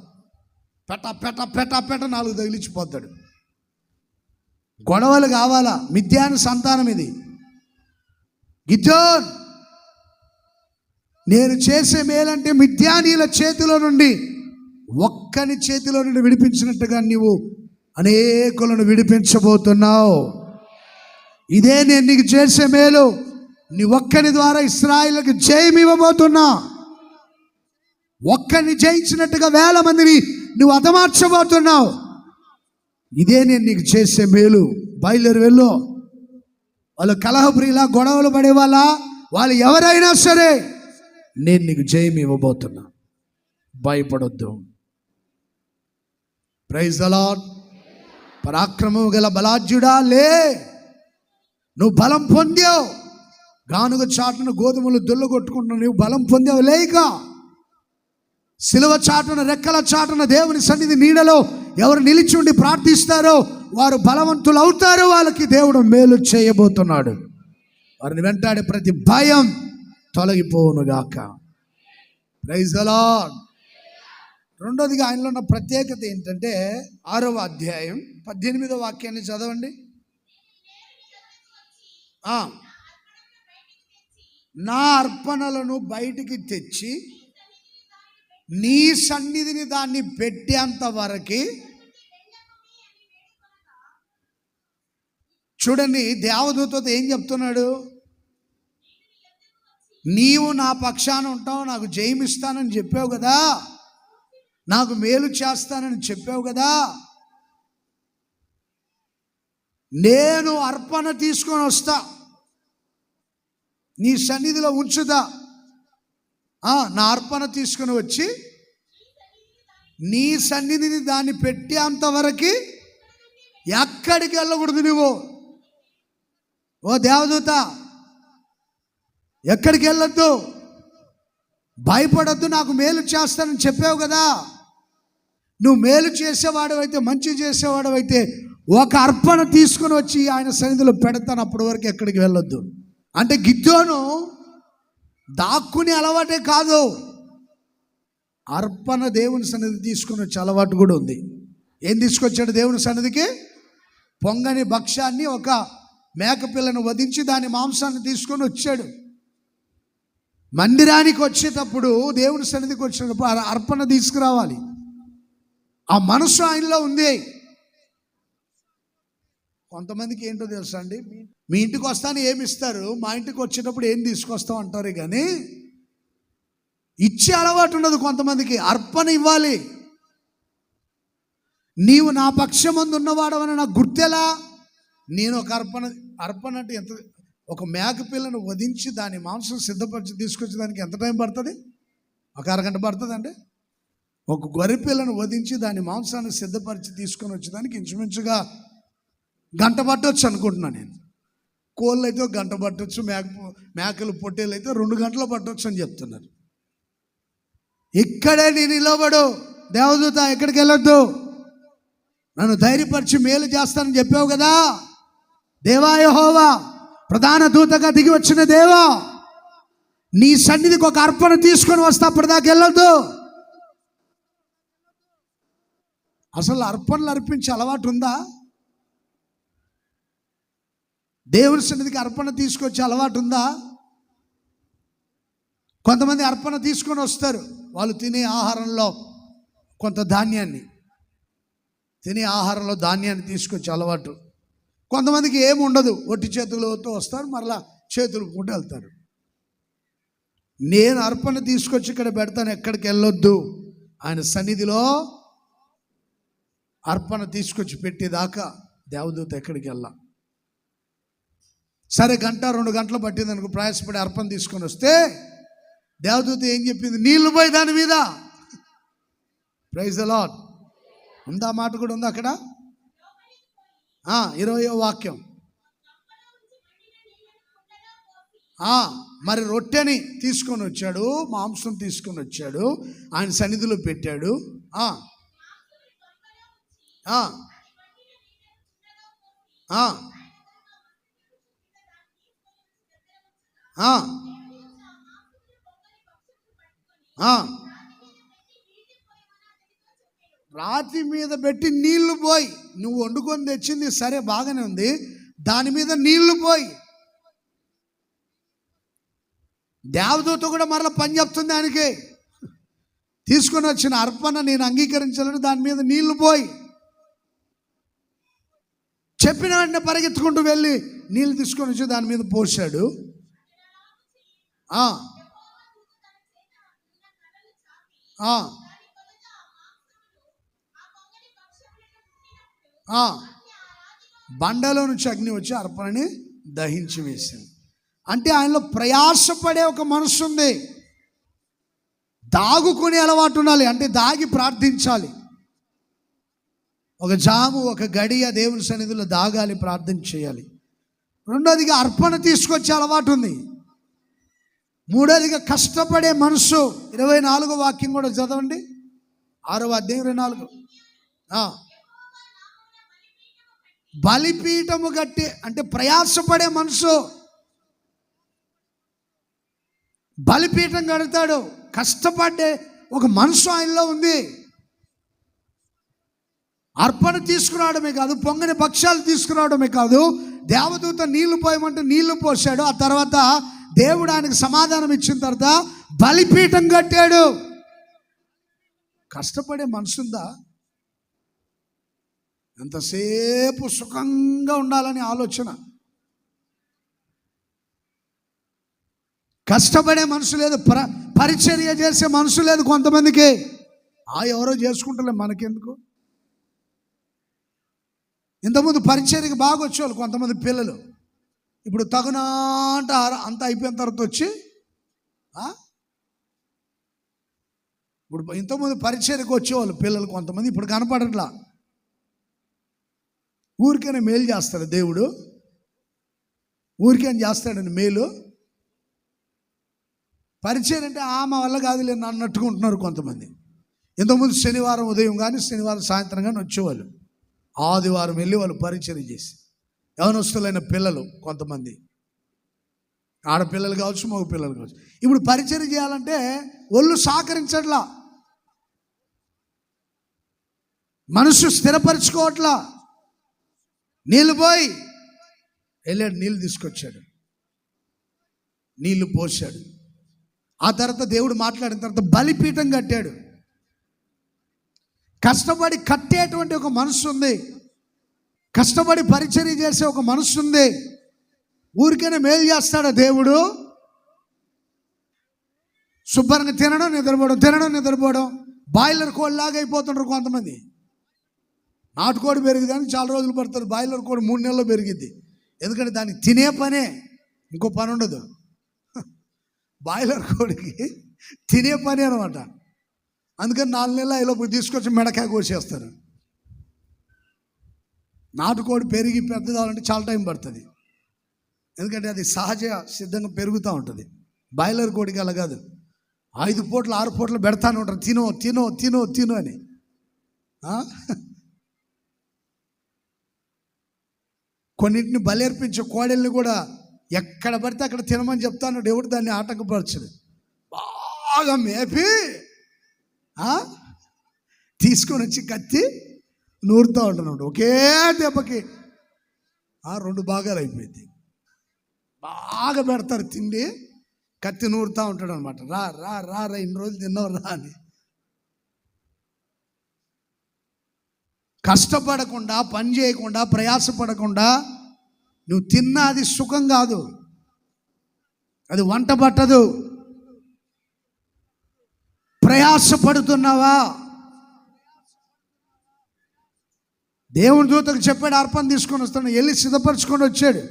పెట పెట పెట పెట 4 తగిలిచ్చిపోతాడు. గొడవలు కావాలా. మిద్యాను సంతానం ఇది. గిద్యోన్, నేను చేసే మేలంటే మిద్యానీయుల చేతిలో నుండి ఒక్కని చేతిలో నుండి విడిపించినట్టుగా నీవు అనేకులను విడిపించబోతున్నావు. ఇదే నేను నీకు చేసే మేలు. నీ ఒక్కని ద్వారా ఇశ్రాయేలుకి జయం ఇవ్వబోతున్నా. ఒక్కరిని జయించినట్టుగా 1000 మందిని నువ్వు హతమార్చబోతున్నావు. ఇదే నేను నీకు చేసే మేలు. బయలుదేరి వెళ్ళు. వాళ్ళు కలహప్రియులా, గొడవలు పడే వాళ్ళు ఎవరైనా సరే నేను నీకు జయం ఇవ్వబోతున్నా. భయపడొద్దు. Praise the lord. పరాక్రమం గల బలాఢ్యుడా లే, నువ్వు బలం పొందావు. గానుగ చాటున గోధుమలు దొల్లగొట్టుకుంటున్నావు, నువ్వు బలం పొందావు. లేక సిలువ చాటున, రెక్కల చాటున దేవుని సన్నిధి నీడలో ఎవరు నిలిచి ఉండి ప్రార్థిస్తారో వారు బలవంతులు అవుతారు. వాళ్ళకి దేవుడు మేలు చేయబోతున్నాడు. వారిని వెంటాడే ప్రతి భయం తొలగిపోవునుగాక. Praise the lord. రెండోదిగా ఆయనలో ఉన్న ప్రత్యేకత ఏంటంటే 6వ అధ్యాయం 18వ వాక్యాన్ని చదవండి. నా అర్పణలను బయటికి తెచ్చి నీ సన్నిధిని దాన్ని పెట్టేంత వరకు. చూడండి, దేవదూతతో ఏం చెప్తున్నాడు? నీవు నా పక్షాన ఉంటావు, నాకు జయమిస్తానని చెప్పావు కదా, నాకు మేలు చేస్తానని చెప్పావు కదా, నేను అర్పణ తీసుకొని వస్తా, నీ సన్నిధిలో ఉంచుదా. నా అర్పణ తీసుకుని వచ్చి నీ సన్నిధిని దాన్ని పెట్టేంతవరకు ఎక్కడికి వెళ్ళకూడదు నువ్వు. ఓ దేవదూత, ఎక్కడికి వెళ్ళొద్దు, భయపడొద్దు, నాకు మేలు చేస్తానని చెప్పావు కదా. నువ్వు మేలు చేసేవాడు అయితే, మంచి చేసేవాడు అయితే ఒక అర్పణ తీసుకుని వచ్చి ఆయన సన్నిధిలో పెడతాను, అప్పటి వరకు ఎక్కడికి వెళ్ళొద్దు. అంటే గిద్యోను దాక్కుని అలవాటే కాదు, అర్పణ దేవుని సన్నిధి తీసుకుని వచ్చే అలవాటు కూడా ఉంది. ఏం తీసుకొచ్చాడు దేవుని సన్నిధికి? పొంగని భక్ష్యాన్ని, ఒక మేకపిల్లను వధించి దాని మాంసాన్ని తీసుకొని వచ్చాడు. మందిరానికి వచ్చేటప్పుడు, దేవుని సన్నిధికి వచ్చేటప్పుడు అర్పణ తీసుకురావాలి. ఆ మనసు ఆయనలో ఉంది. కొంతమందికి ఏంటో తెలుసా అండి, మీ ఇంటికి వస్తాను ఏమి ఇస్తారు, మా ఇంటికి వచ్చేటప్పుడు ఏం తీసుకొస్తాం అంటారు. కానీ ఇచ్చే అలవాటు ఉండదు కొంతమందికి. అర్పణ ఇవ్వాలి. నీవు నా పక్షమందు ఉన్నవాడవని నాకు గుర్తెలా? నేను ఒక అర్పణ అంటే ఎంత, ఒక మేక పిల్లను వధించి దాని మాంసం సిద్ధపరిచి తీసుకొచ్చేదానికి ఎంత టైం పడుతుంది? ఒక అరగంట పడుతుందండి. ఒక గొర్రె పిల్లను వధించి దాని మాంసాన్ని సిద్ధపరిచి తీసుకొని వచ్చేదానికి ఇంచుమించుగా గంట పట్టవచ్చు అనుకుంటున్నాను నేను. కోళ్ళు అయితే 1 గంట పట్టవచ్చు, మేకలు పొట్టేలు అయితే 2 గంటలు పట్టవచ్చు అని చెప్తున్నారు. ఇక్కడే నీ నిలబడు, దేవదూత ఎక్కడికి వెళ్ళొద్దు, నన్ను ధైర్యపరిచి మేలు చేస్తానని చెప్పావు కదా. దేవా యెహోవా, ప్రధాన దూతగా దిగి వచ్చిన దేవా, నీ సన్నిధికి ఒక అర్పణ తీసుకొని వస్తా, అప్పటిదాకా వెళ్ళొద్దు. అసలు అర్పణలు అర్పించే అలవాటు ఉందా? దేవుని సన్నిధికి అర్పణ తీసుకొచ్చే అలవాటు ఉందా? కొంతమంది అర్పణ తీసుకొని వస్తారు, వాళ్ళు తినే ఆహారంలో కొంత ధాన్యాన్ని తీసుకొచ్చే అలవాటు. కొంతమందికి ఏమి ఉండదు, ఒట్టి చేతులతో వస్తారు, మరలా చేతులు పూట వెళ్తారు. నేను అర్పణ తీసుకొచ్చి ఇక్కడ పెడతాను, ఎక్కడికి వెళ్ళొద్దు. ఆయన సన్నిధిలో అర్పణ తీసుకొచ్చి పెట్టేదాకా దేవదూత ఎక్కడికి వెళ్ళా. సరే 1 గంట 2 గంటలు పట్టింది అనుకో, ప్రయాసపడి అర్పణ తీసుకొని వస్తే దేవదూత ఏం చెప్పింది? నీళ్లు పోయి దాని మీద. Praise the lord. ఉందా మాట కూడా ఉందా అక్కడ? 20వ వాక్యం. మరి రొట్టెని తీసుకొని వచ్చాడు, మాంసం తీసుకొని వచ్చాడు, ఆయన సన్నిధిలో పెట్టాడు. రాతి మీద పెట్టి నీళ్లు పోయి, నువ్వు వండుకొని తెచ్చింది సరే బాగానే ఉంది, దాని మీద నీళ్లు పోయి. దేవదూత కూడా మరలా పని చెప్తుంది ఆయనకి. తీసుకొని వచ్చిన అర్పణ నేను అంగీకరించాలని దాని మీద నీళ్లు పోయి. చెప్పిన వెంటనే పరిగెత్తుకుంటూ వెళ్ళి నీళ్ళు తీసుకొని వచ్చి దాని మీద పోసాడు. బండలో నుంచి అగ్ని వచ్చి అర్పణని దహించి వేసింది. అంటే ఆయనలో ప్రయాసపడే ఒక మనసు ఉంది. దాగుకునే అలవాటు ఉండాలి, అంటే దాగి ప్రార్థించాలి. ఒక జాము, ఒక గడియ దేవుని సన్నిధిలో దాగాలి, ప్రార్థన చేయాలి. రెండోదిగా అర్పణ తీసుకొచ్చే అలవాటు ఉంది. మూడోదిగా కష్టపడే మనసు. 24వ వాక్యం కూడా చదవండి, 6వ అధ్యాయం 24. బలిపీఠము కట్టి, అంటే ప్రయాసపడే మనసు. బలిపీఠం కడతాడు, కష్టపడే ఒక మనసు ఆయనలో ఉంది. అర్పణ తీసుకురావడమే కాదు, పొంగని భక్ష్యాలు తీసుకురావడమే కాదు, దేవదూత నీళ్లు పోయమంటే నీళ్లు పోసాడు. ఆ తర్వాత దేవుడు ఆయనకు సమాధానం ఇచ్చిన తర్వాత బలిపీఠం కట్టాడు. కష్టపడే మనసుందా? ఎంతసేపు సుఖంగా ఉండాలని ఆలోచన. కష్టపడే మనసు లేదు, పరిచర్య చేసే మనసు లేదు కొంతమందికి. ఎవరో చేసుకుంటలే, మనకెందుకు. ఇంతకుముందు పరిచర్యకి బాగా వచ్చేవాళ్ళు కొంతమంది పిల్లలు, ఇప్పుడు తగునాంట అంతా అయిపోయిన తర్వాత వచ్చి ఇప్పుడు ఇంతకుముందు పరిచర్యకు వచ్చేవాళ్ళు పిల్లలు కొంతమంది, ఇప్పుడు కనపడట్లా. ఊరికైనా మేలు చేస్తాడు దేవుడు, ఊరికైనా చేస్తాడని మేలు. పరిచయం అంటే మా వల్ల కాదులే అన్నట్టుగా ఉంటున్నారు కొంతమంది. ఇంతకుముందు శనివారం ఉదయం కానీ శనివారం సాయంత్రం కానీ వచ్చేవాళ్ళు, ఆదివారం వెళ్ళి వాళ్ళు పరిచయం చేసి, యవనస్తులైన పిల్లలు కొంతమంది, ఆడపిల్లలు కావచ్చు, మగ పిల్లలు కావచ్చు. ఇప్పుడు పరిచయం చేయాలంటే ఒళ్ళు సహకరించట్లా, మనసు స్థిరపరచుకోవట్లా. నీళ్ళు పోయి వెళ్ళాడు, నీళ్ళు తీసుకొచ్చాడు, నీళ్లు పోసాడు. ఆ తర్వాత దేవుడు మాట్లాడిన తర్వాత బలిపీఠం కట్టాడు. కష్టపడి కట్టేటువంటి ఒక మనసు ఉంది, కష్టపడి పరిచర్య చేసే ఒక మనసు ఉంది. ఊరికైనా మేలు చేస్తాడా దేవుడు? శుభ్రంగా తినడం నిద్రపోవడం, బాయిలర్ కోడిలాగా అయిపోతుంటారు కొంతమంది. నాటుకోడి పెరిగిదానికి చాలా రోజులు పడుతుంది, బాయిలర్ కోడి 3 నెలల్లో పెరిగిద్ది. ఎందుకంటే దానికి తినే పనే, ఇంకో పని ఉండదు. బాయిలర్ కోడికి తినే పని అనమాట. అందుకని 4 నెలలు అయిలోపు తీసుకొచ్చి మెడకాయ కోసేస్తారు. నాటుకోడి పెరిగి పెద్దదాలంటే చాలా టైం పడుతుంది. ఎందుకంటే అది సహజ సిద్ధంగా పెరుగుతూ ఉంటుంది. బాయిలర్ కోడికి అలా కాదు, 5 పూటలు 6 పూటలు పెడతానే ఉంటారు, తినో తినో తినో తినో అని. కొన్నింటిని బలేర్పించే కోడల్ని కూడా ఎక్కడ పడితే అక్కడ తినమని చెప్తాను, దేవుడు దాన్ని ఆటంకపరచడు. బాగా మేపి తీసుకొని వచ్చి కత్తి నూరుతూ ఉంటున్నాడు. ఒకే దెబ్బకి 2 భాగాలు అయిపోయింది. బాగా పెడతారు తిండి, కత్తి నూరుతూ ఉంటాడు అనమాట. రా రా రా రా ఇన్ని రోజులు తిన్నావు రా అని. కష్టపడకుండా, పని చేయకుండా, ప్రయాసపడకుండా నువ్వు తిన్నా అది సుఖం కాదు, అది వంట పట్టదు. ప్రయాసపడుతున్నావా? దేవుని దూతకు చెప్పాడు, అర్పణ తీసుకొని వస్తాను, వెళ్ళి సిద్ధపరచుకొని వచ్చాడు.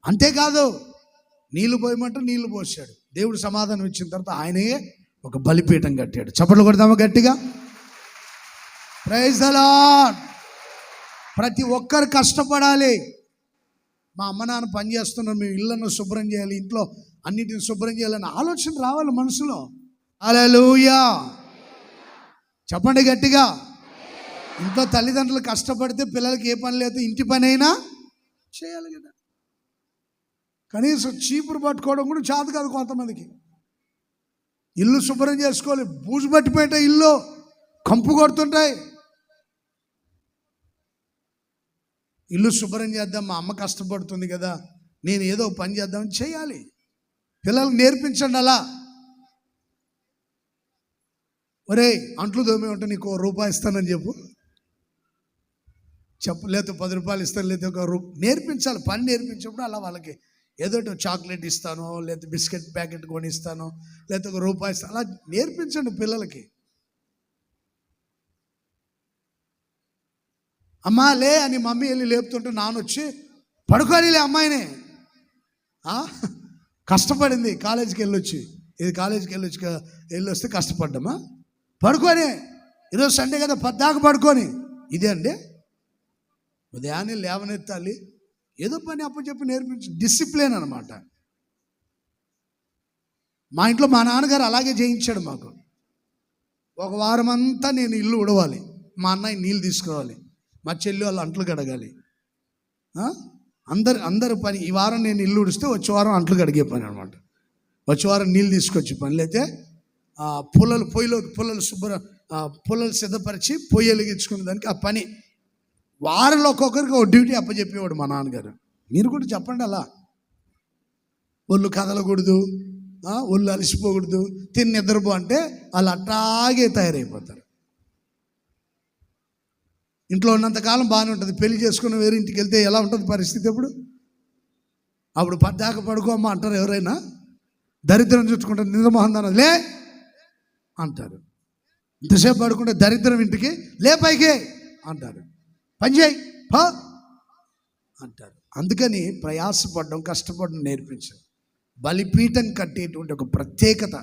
అంతేకాదు, నీళ్లు పోయమంటే నీళ్లు పోసాడు. దేవుడు సమాధానం ఇచ్చిన తర్వాత ఆయనే ఒక బలిపీఠం కట్టాడు. చప్పట్లు కొడదామా గట్టిగా? Praise the lord. ప్రతి ఒక్కరు కష్టపడాలి. మా అమ్మ నాన్న పని చేస్తున్నారు, మేము ఇళ్ళను శుభ్రం చేయాలి, ఇంట్లో అన్నిటిని శుభ్రం చేయాలని ఆలోచన రావాలి మనసులో. హల్లెలూయా చెప్పండి గట్టిగా. ఇంట్లో తల్లిదండ్రులు కష్టపడితే పిల్లలకి ఏ పని లేదు, ఇంటి పని అయినా చేయాలి కదా. కనీసం చీపురు పట్టుకోవడం కూడా చేత కాదు కొంతమందికి. ఇల్లు శుభ్రం చేసుకోవాలి, బూజు పట్టిపోయింటే ఇల్లు కంపు కొడుతుంటాయి. ఇల్లు శుభ్రం చేద్దాం, మా అమ్మ కష్టపడుతుంది కదా, నేను ఏదో పని చేద్దామని చేయాలి. పిల్లలకు నేర్పించండి అలా. ఒరే అంట్లు దోమే ఉంటే నీకు ₹1 ఇస్తానని చెప్పు, లేకపోతే 10 రూపాయలు ఇస్తాను, లేకపోతే నేర్పించాలి. పని నేర్పించినప్పుడు అలా వాళ్ళకి ఏదో చాక్లెట్ ఇస్తాను, లేకపోతే బిస్కెట్ ప్యాకెట్ కొని ఇస్తాను, లేకపోతే ₹1 ఇస్తాను, అలా నేర్పించండి పిల్లలకి. అమ్మా లే అని మమ్మీ వెళ్ళి లేపుతుంటే నాన్నొచ్చి పడుకోనిలే అమ్మాయిని. కష్టపడింది కాలేజీకి వెళ్ళొచ్చి, ఇది కాలేజీకి వెళ్ళి వస్తే కష్టపడ్డామా, పడుకొని ఈరోజు సండే కదా పద్దాకా పడుకొని. ఇదే అండి ఉదయాన్నే లేవనెత్తాలి, ఏదో పని అప్పచెప్పి నేర్పించి డిసిప్లిన్ అనమాట. మా ఇంట్లో మా నాన్నగారు అలాగే చేయించాడు మాకు. ఒక వారం అంతా నేను ఇల్లు ఉడవాలి, మా అన్నయ్య నీళ్ళు తీసుకురావాలి, మా చెల్లి వాళ్ళు అంట్లు కడగాలి, అందరు పని. ఈ వారం నేను ఇల్లు ఉడిస్తే వచ్చే వారం అంట్లు కడిగే పని అనమాట. వచ్చే వారం నీళ్ళు తీసుకొచ్చి పని, లేతే పుల్లలు సిద్ధపరిచి పొయ్యి వెలిగించుకునే దానికి ఆ పని. వారంలో ఒక్కొక్కరికి ఒక డ్యూటీ అప్పచెప్పేవాడు మా నాన్నగారు. మీరు కూడా చెప్పండి అలా. ఒళ్ళు కదలకూడదు, ఒళ్ళు అలసిపోకూడదు, తిని నిద్రపో అంటే వాళ్ళు అట్టాగే తయారైపోతారు. ఇంట్లో ఉన్నంతకాలం బాగానే ఉంటుంది, పెళ్లి చేసుకుని వేరే ఇంటికి వెళ్తే ఎలా ఉంటుంది పరిస్థితి? అప్పుడు పద్దాక పడుకోమ్మా అంటారు ఎవరైనా. దరిద్రం చుట్టుకుంటారు, నిద్రమోహన్ లే అంటారు. ఇంతసేపు పడుకుంటే దరిద్రం ఇంటికి లే పైకి అంటారు, పని చేయి పా అంటారు. అందుకని ప్రయాసపడడం, కష్టపడడం నేర్పించారు. బలిపీఠం కట్టేటువంటి ఒక ప్రత్యేకత,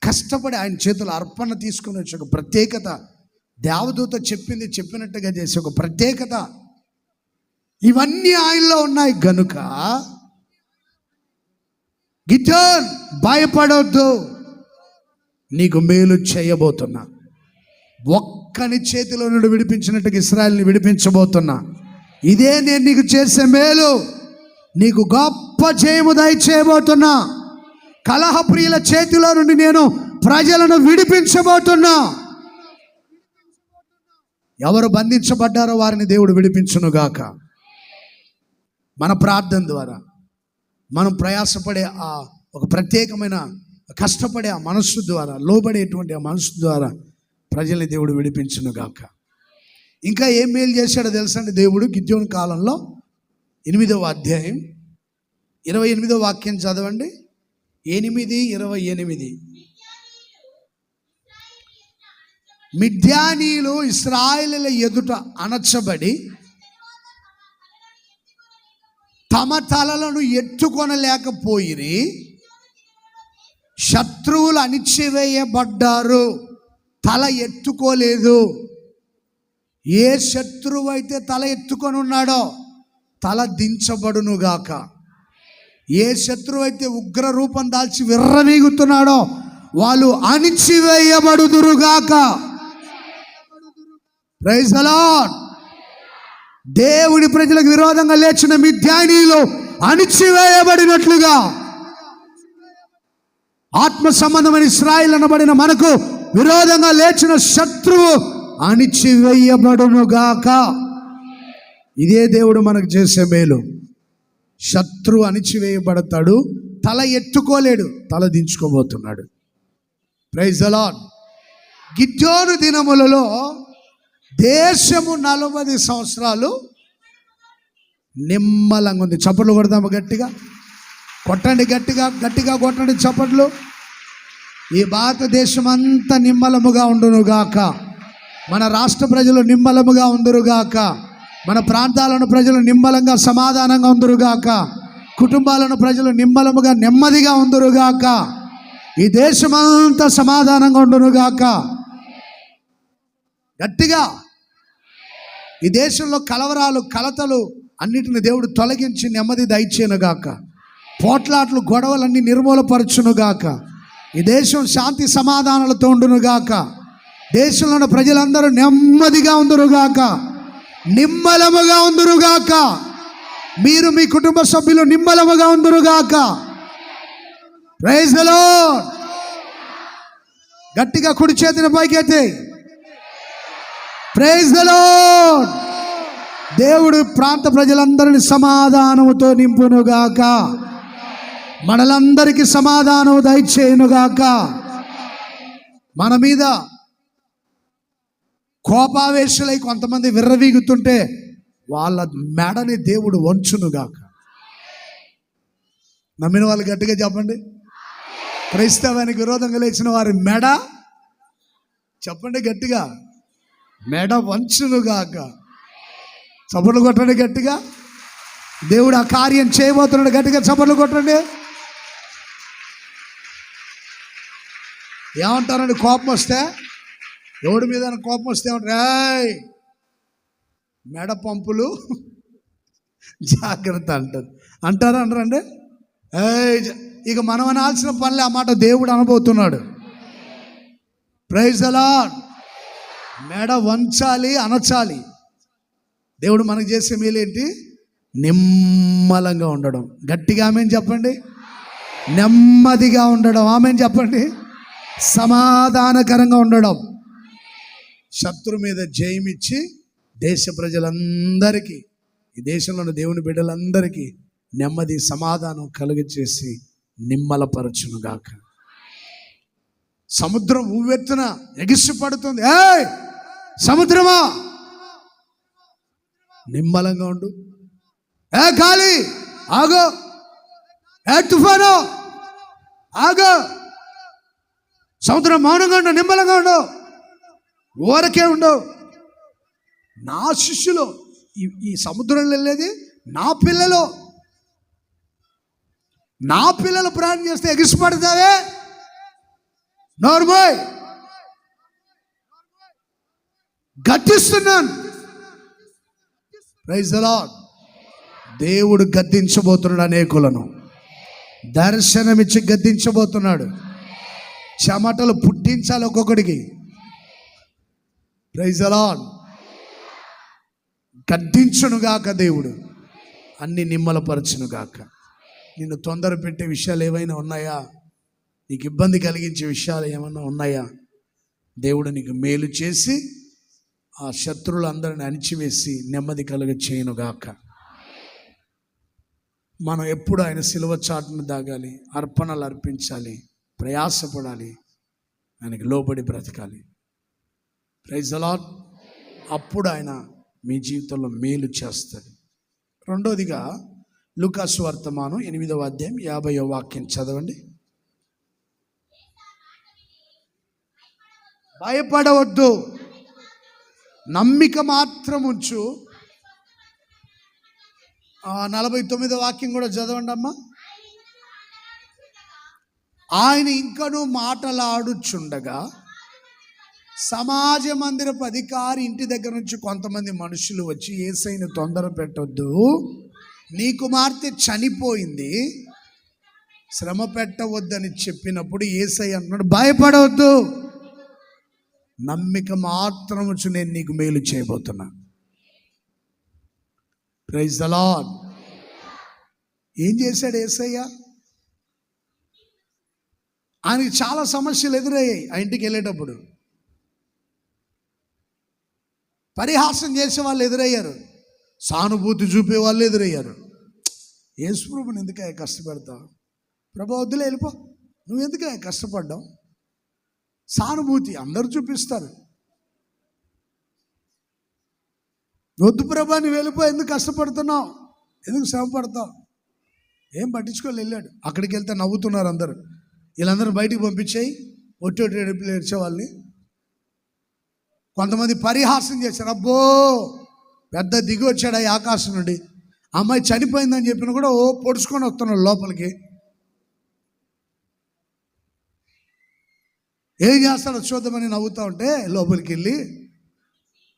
కష్టపడి ఆయన చేతులు అర్పణ తీసుకుని వచ్చే ఒక ప్రత్యేకత, దేవదూత చెప్పినట్టుగా చేసే ఒక ప్రత్యేకత, ఇవన్నీ ఆయనలో ఉన్నాయి గనుక గిద్యోన్ భయపడొద్దు, నీకు మేలు చేయబోతున్నా. ఒక్కని చేతిలో నుండి విడిపించినట్టుగా ఇశ్రాయేలుని విడిపించబోతున్నా. ఇదే నేను నీకు చేసే మేలు, నీకు గొప్ప జయము దయచేయబోతున్నా. కలహప్రియుల చేతిలో నుండి నేను ప్రజలను విడిపించబోతున్నా. ఎవరు బంధించబడ్డారో వారిని దేవుడు విడిపించునుగాక. మన ప్రార్థన ద్వారా, మనం ప్రయాసపడే ఆ ఒక ప్రత్యేకమైన కష్టపడే ఆ మనస్సు ద్వారా, లోబడేటువంటి ఆ మనస్సు ద్వారా ప్రజల్ని దేవుడు విడిపించునుగాక. ఇంకా ఏం మేలు చేశాడో తెలుసండి దేవుడు గిద్యోను కాలంలో? 8వ అధ్యాయం 28వ వాక్యం చదవండి. 8:28. మిద్యానీయులు ఇశ్రాయేలీయుల ఎదుట అణచబడి తమ తలలను ఎత్తుకొనలేకపోయిరి, శత్రువులు అణిచివేయబడ్డారు, తల ఎత్తుకోలేదు. ఏ శత్రువు అయితే తల ఎత్తుకొని ఉన్నాడో తల దించబడునుగాక. ఏ శత్రువు అయితే ఉగ్ర రూపం దాల్చి విర్రవీగుతున్నాడో వాళ్ళు అణిచివేయబడుదురుగాక. Praise the lord. దేవుడి ప్రజలకు విరోధంగా లేచిన మిద్యానీయులు అణిచివేయబడినట్లుగా ఆత్మ సంబంధమైన ఇశ్రాయేలు అనబడిన మనకు విరోధంగా లేచిన శత్రువు అణిచివేయబడునుగాక. ఇదే దేవుడు మనకు చేసే మేలు. శత్రువు అణిచివేయబడతాడు, తల ఎత్తుకోలేడు, తల దించుకోబోతున్నాడు. Praise the Lord. గిద్యోను దినములలో దేశము 40 సంవత్సరాలు నిమ్మలంగా ఉంది. చప్పట్లు కొడదాము గట్టిగా, కొట్టండి, గట్టిగా గట్టిగా కొట్టండి చప్పట్లు. ఈ భారతదేశం అంతా నిమ్మలముగా ఉండునుగాక. మన రాష్ట్ర ప్రజలు నిమ్మలముగా ఉందురుగాక. మన ప్రాంతాలను ప్రజలు నిమ్మలంగా సమాధానంగా ఉందురుగాక. కుటుంబాలను ప్రజలు నిమ్మలముగా నెమ్మదిగా ఉందురుగాక. ఈ దేశమంతా సమాధానంగా ఉండునుగాక. గట్టిగా. ఈ దేశంలో కలవరాలు, కలతలు అన్నిటిని దేవుడు తొలగించి నెమ్మది దయచేనుగాక. పోట్లాట్లు, గొడవలన్నీ నిర్మూలపరచునుగాక. ఈ దేశం శాంతి సమాధానాలతో ఉండునుగాక. దేశంలో ఉన్న ప్రజలందరూ నెమ్మదిగా ఉందురుగాక, నిమ్మలముగా ఉందురుగాక. మీరు మీ కుటుంబ సభ్యులు నిమ్మలముగా ఉందురుగాక. Praise the Lord. గట్టిగా కుడి చేతిని పైకెత్తి ప్రైజ్ ది లార్డ్. దేవుడు ప్రాంత ప్రజలందరినీ సమాధానముతో నింపునుగాక. మనలందరికీ సమాధానము దయచేయునుగాక. మన మీద కోపావేశలై కొంతమంది విర్రవీగుతుంటే వాళ్ళ మెడని దేవుడు వంచునుగాక. నమ్మిన వాళ్ళు గట్టిగా చెప్పండి. క్రైస్తవానికి విరోధంగా లేచిన వారి మెడ, చెప్పండి గట్టిగా, మెడ వంచునుగాక. చప్పట్లు కొట్టండి గట్టిగా. దేవుడు ఆ కార్యం చేయబోతున్నాడు. గట్టిగా చప్పట్లు కొట్టండి. ఏమంటారండి కోపం వస్తే? ఎవడి మీద కోపం వస్తే ఏమంటారు? మెడ పంపులు జాగ్రత్త అంటారు. అంటారండి. ఇక మనం అనాల్సిన పనులే. ఆ మాట దేవుడు అనబోతున్నాడు. Praise the lord. మెడ వంచాలి, అనచాలి. దేవుడు మనకు చేసే మేలేంటి? నిమ్మలంగా ఉండడం. గట్టిగా ఆమెన్ చెప్పండి. నెమ్మదిగా ఉండడం. ఆమెన్ చెప్పండి. సమాధానకరంగా ఉండడం. శత్రు మీద జయమిచ్చి దేశ ప్రజలందరికీ, ఈ దేశంలో ఉన్న దేవుని బిడ్డలందరికీ నెమ్మది సమాధానం కలుగచేసి నిమ్మలపరచునుగాక. సముద్రం ఉవ్వెత్తున ఎగిసిపడుతుంది. సముద్రమా నిమ్మలంగా ఉండు. గాలి ఆగో. తుఫాను ఆగో. సముద్రం మౌనంగా ఉండు, నిమ్మలంగా ఉండు, ఊరకే ఉండు. నా శిష్యులు ఈ సముద్రంలో వెళ్ళేది నా పిల్లలు. నా పిల్లలు ప్రయాణం చేస్తే ఎగిసిపడతావే? నోర్మోయ్, గద్దిస్తున్నాను. Praise the Lord. దేవుడు గద్దించబోతున్నాడు. అనేకులను దర్శనమిచ్చి గద్దించబోతున్నాడు. చెమటలు పుట్టించాలి ఒక్కొక్కడికి. Praise the lord. గద్దించునుగాక దేవుడు. అన్ని నిమ్మలపరచునుగాక. నిన్ను తొందర పెట్టే విషయాలు ఏవైనా ఉన్నాయా? నీకు ఇబ్బంది కలిగించే విషయాలు ఏమైనా ఉన్నాయా? దేవుడు నీకు మేలు చేసి ఆ శత్రువులందరిని అణిచివేసి నెమ్మది కలుగ చేయనుగాక. మనం ఎప్పుడు ఆయన సిలువ చాటును దాగాలి, అర్పణలు అర్పించాలి, ప్రయాసపడాలి, ఆయనకి లోబడి బ్రతకాలి. Praise the lord. అప్పుడు ఆయన మీ జీవితంలో మేలు చేస్తాడు. రెండోదిగా లూకాసు వర్తమానం 8వ అధ్యాయం 50వ వాక్యం చదవండి. భయపడవద్దు, నమ్మిక మాత్రం ఉంచు. 49వ వాక్యం కూడా చదవండి అమ్మా. ఆయన ఇంకనూ మాటలాడుచుండగా సమాజ మందిరపు అధికారి ఇంటి దగ్గర నుంచి కొంతమంది మనుషులు వచ్చి, యేసయ్యను తొందర పెట్టొద్దు, నీ కుమార్తె చనిపోయింది, శ్రమ పెట్టవద్దని చెప్పినప్పుడు యేసయ్య అన్నాడు, భయపడవద్దు, నమ్మిక మాత్రము నేను నీకు మేలు చేయబోతున్నా. Praise the lord. ఏం చేశాడు యేసయ్య? ఆయనకి చాలా సమస్యలు ఎదురయ్యాయి. ఆ ఇంటికి వెళ్ళేటప్పుడు పరిహాసం చేసే వాళ్ళు ఎదురయ్యారు, సానుభూతి చూపే వాళ్ళు ఎదురయ్యారు. యేసు ప్రభుని ఎందుకయ్యా కష్టపెడతావు? ప్రభు వద్దులే, వెళ్ళిపో, నువ్వు ఎందుకయ్యా కష్టపడ్డావు? సానుభూతి అందరూ చూపిస్తారు. వద్దు ప్రభా, నువ్వు వెళ్ళిపో, ఎందుకు కష్టపడుతున్నావు, ఎందుకు శ్రమ పడతావు? ఏం పట్టించుకోవాలి. వెళ్ళాడు. అక్కడికి వెళ్తే నవ్వుతున్నారు అందరూ. వీళ్ళందరూ బయటికి పంపించేయి, ఒట్టి ఏడ్చే వాళ్ళని. కొంతమంది పరిహాసం చేశారు. అబ్బో, పెద్ద దిగి వచ్చాడు ఈ ఆకాశం నుండి, అమ్మాయి చనిపోయిందని చెప్పిన కూడా ఓ పొడుచుకొని వస్తున్నాడు లోపలికి. ఏం చేస్తాడో చూద్దామని నవ్వుతూ ఉంటే లోపలికి వెళ్ళి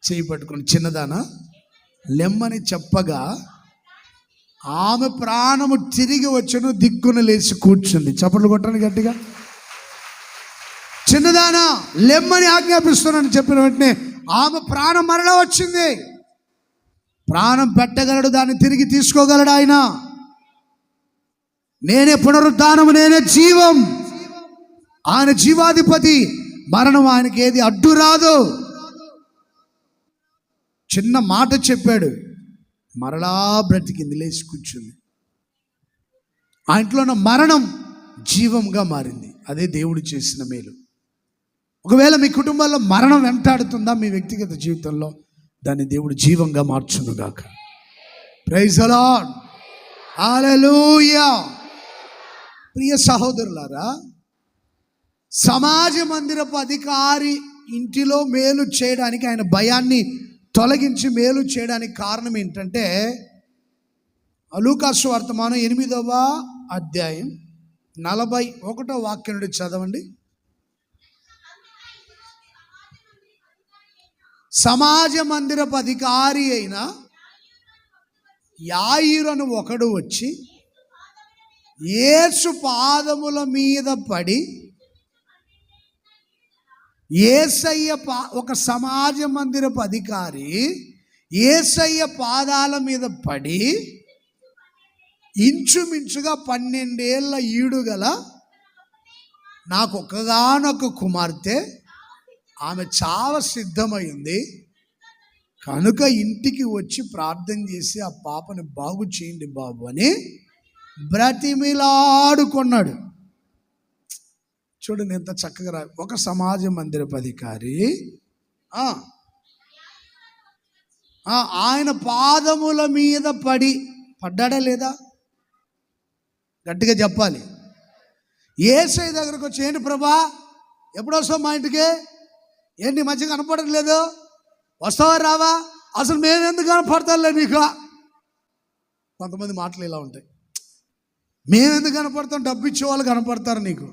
చేయి పట్టుకొని, చిన్నదానా లెమ్మని చెప్పగా ఆమె ప్రాణము తిరిగి వచ్చను, దిక్కున లేచి కూర్చుంది. చప్పట్లు కొట్టండి గట్టిగా. చిన్నదానా లెమ్మని ఆజ్ఞాపిస్తున్నాను చెప్పిన వెంటనే ఆమె ప్రాణం మరలా వచ్చింది. ప్రాణం పెట్టగలడు, దాన్ని తిరిగి తీసుకోగలడు ఆయన. నేనే పునరుద్ధానము, నేనే జీవం. ఆయన జీవాధిపతి. మరణం ఆయనకి ఏది అడ్డు రాదు. చిన్న మాట చెప్పాడు, మరలా బ్రతికింది, లేచి కూర్చుంది. ఆ ఇంట్లో ఉన్న మరణం జీవంగా మారింది. అదే దేవుడు చేసిన మేలు. ఒకవేళ మీ కుటుంబంలో మరణం వెంటాడుతుందా, మీ వ్యక్తిగత జీవితంలో, దాన్ని దేవుడు జీవంగా మార్చునుగాక. Praise the Lord. హల్లెలూయా. ప్రియ సహోదరులారా, సమాజ మందిరపు అధికారి ఇంటిలో మేలు చేయడానికి, ఆయన భయాన్ని తొలగించి మేలు చేయడానికి కారణం ఏంటంటే, లూకా సువార్తమానం 8వ అధ్యాయం 41వ వాక్యం నుండి చదవండి. సమాజ మందిరపు అధికారి అయిన యాయిరు అని ఒకడు వచ్చి యేసు పాదముల మీద పడి, యేసయ్య ఒక సమాజ మందిరపు అధికారి యేసయ్య పాదాల మీద పడి, ఇంచుమించుగా 12 ఏళ్ల ఈడుగల నాకు ఒక్కగానొక్క కుమార్తె, ఆమె చావ సిద్ధమైంది కనుక ఇంటికి వచ్చి ప్రార్థన చేసి ఆ పాపని బాగు చేయండి బాబు అని బ్రతిమిలాడుకున్నాడు. చూడండి ఎంత చక్కగా ఒక సమాజ మందిరపు అధికారి ఆయన పాదముల మీద పడ్డాడా లేదా? గట్టిగా చెప్పాలి. యేసయ్య దగ్గరకు వచ్చి, ఏంటి ప్రభా, ఎప్పుడు వస్తావు మా ఇంటికి? ఏంటి మధ్య కనపడట్లేదు, వస్తావా రావా? అసలు మేము ఎందుకు కనపడతాంలే నీకు? కొంతమంది మాటలు ఇలా ఉంటాయి, మేమెందుకు కనపడతాం, డబ్బు ఇచ్చే వాళ్ళు కనపడతారు నీకు.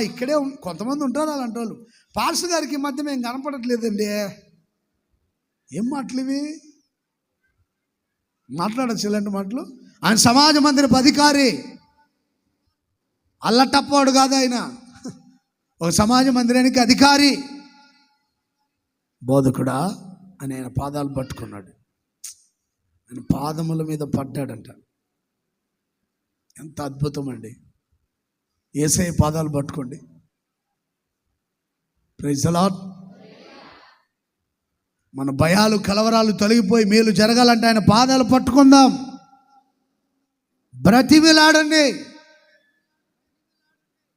ఇక్కడే కొంతమంది ఉంటారు అలాంటి వాళ్ళు. పాస్టర్ గారికి ఈ మధ్య మేము కనపడట్లేదండి. ఏం మాటలు ఇవి? మాట్లాడచ్చు ఇలాంటి మాటలు. ఆయన సమాజ మందిరపు అధికారి, అల్లటప్పాడు కాదు ఆయన, ఒక సమాజ మందిరానికి అధికారి. బోధకుడా అని ఆయన పాదాలు పట్టుకున్నాడు. ఆయన పాదముల మీద పడ్డాడంట. ఎంత అద్భుతం అండి. యేసయ్య పాదాలు పట్టుకోండి. Praise the lord. మన భయాలు కలవరాలు తొలగిపోయి మేలు జరగాలంటే ఆయన పాదాలు పట్టుకుందాం, బ్రతిమిలాడండి.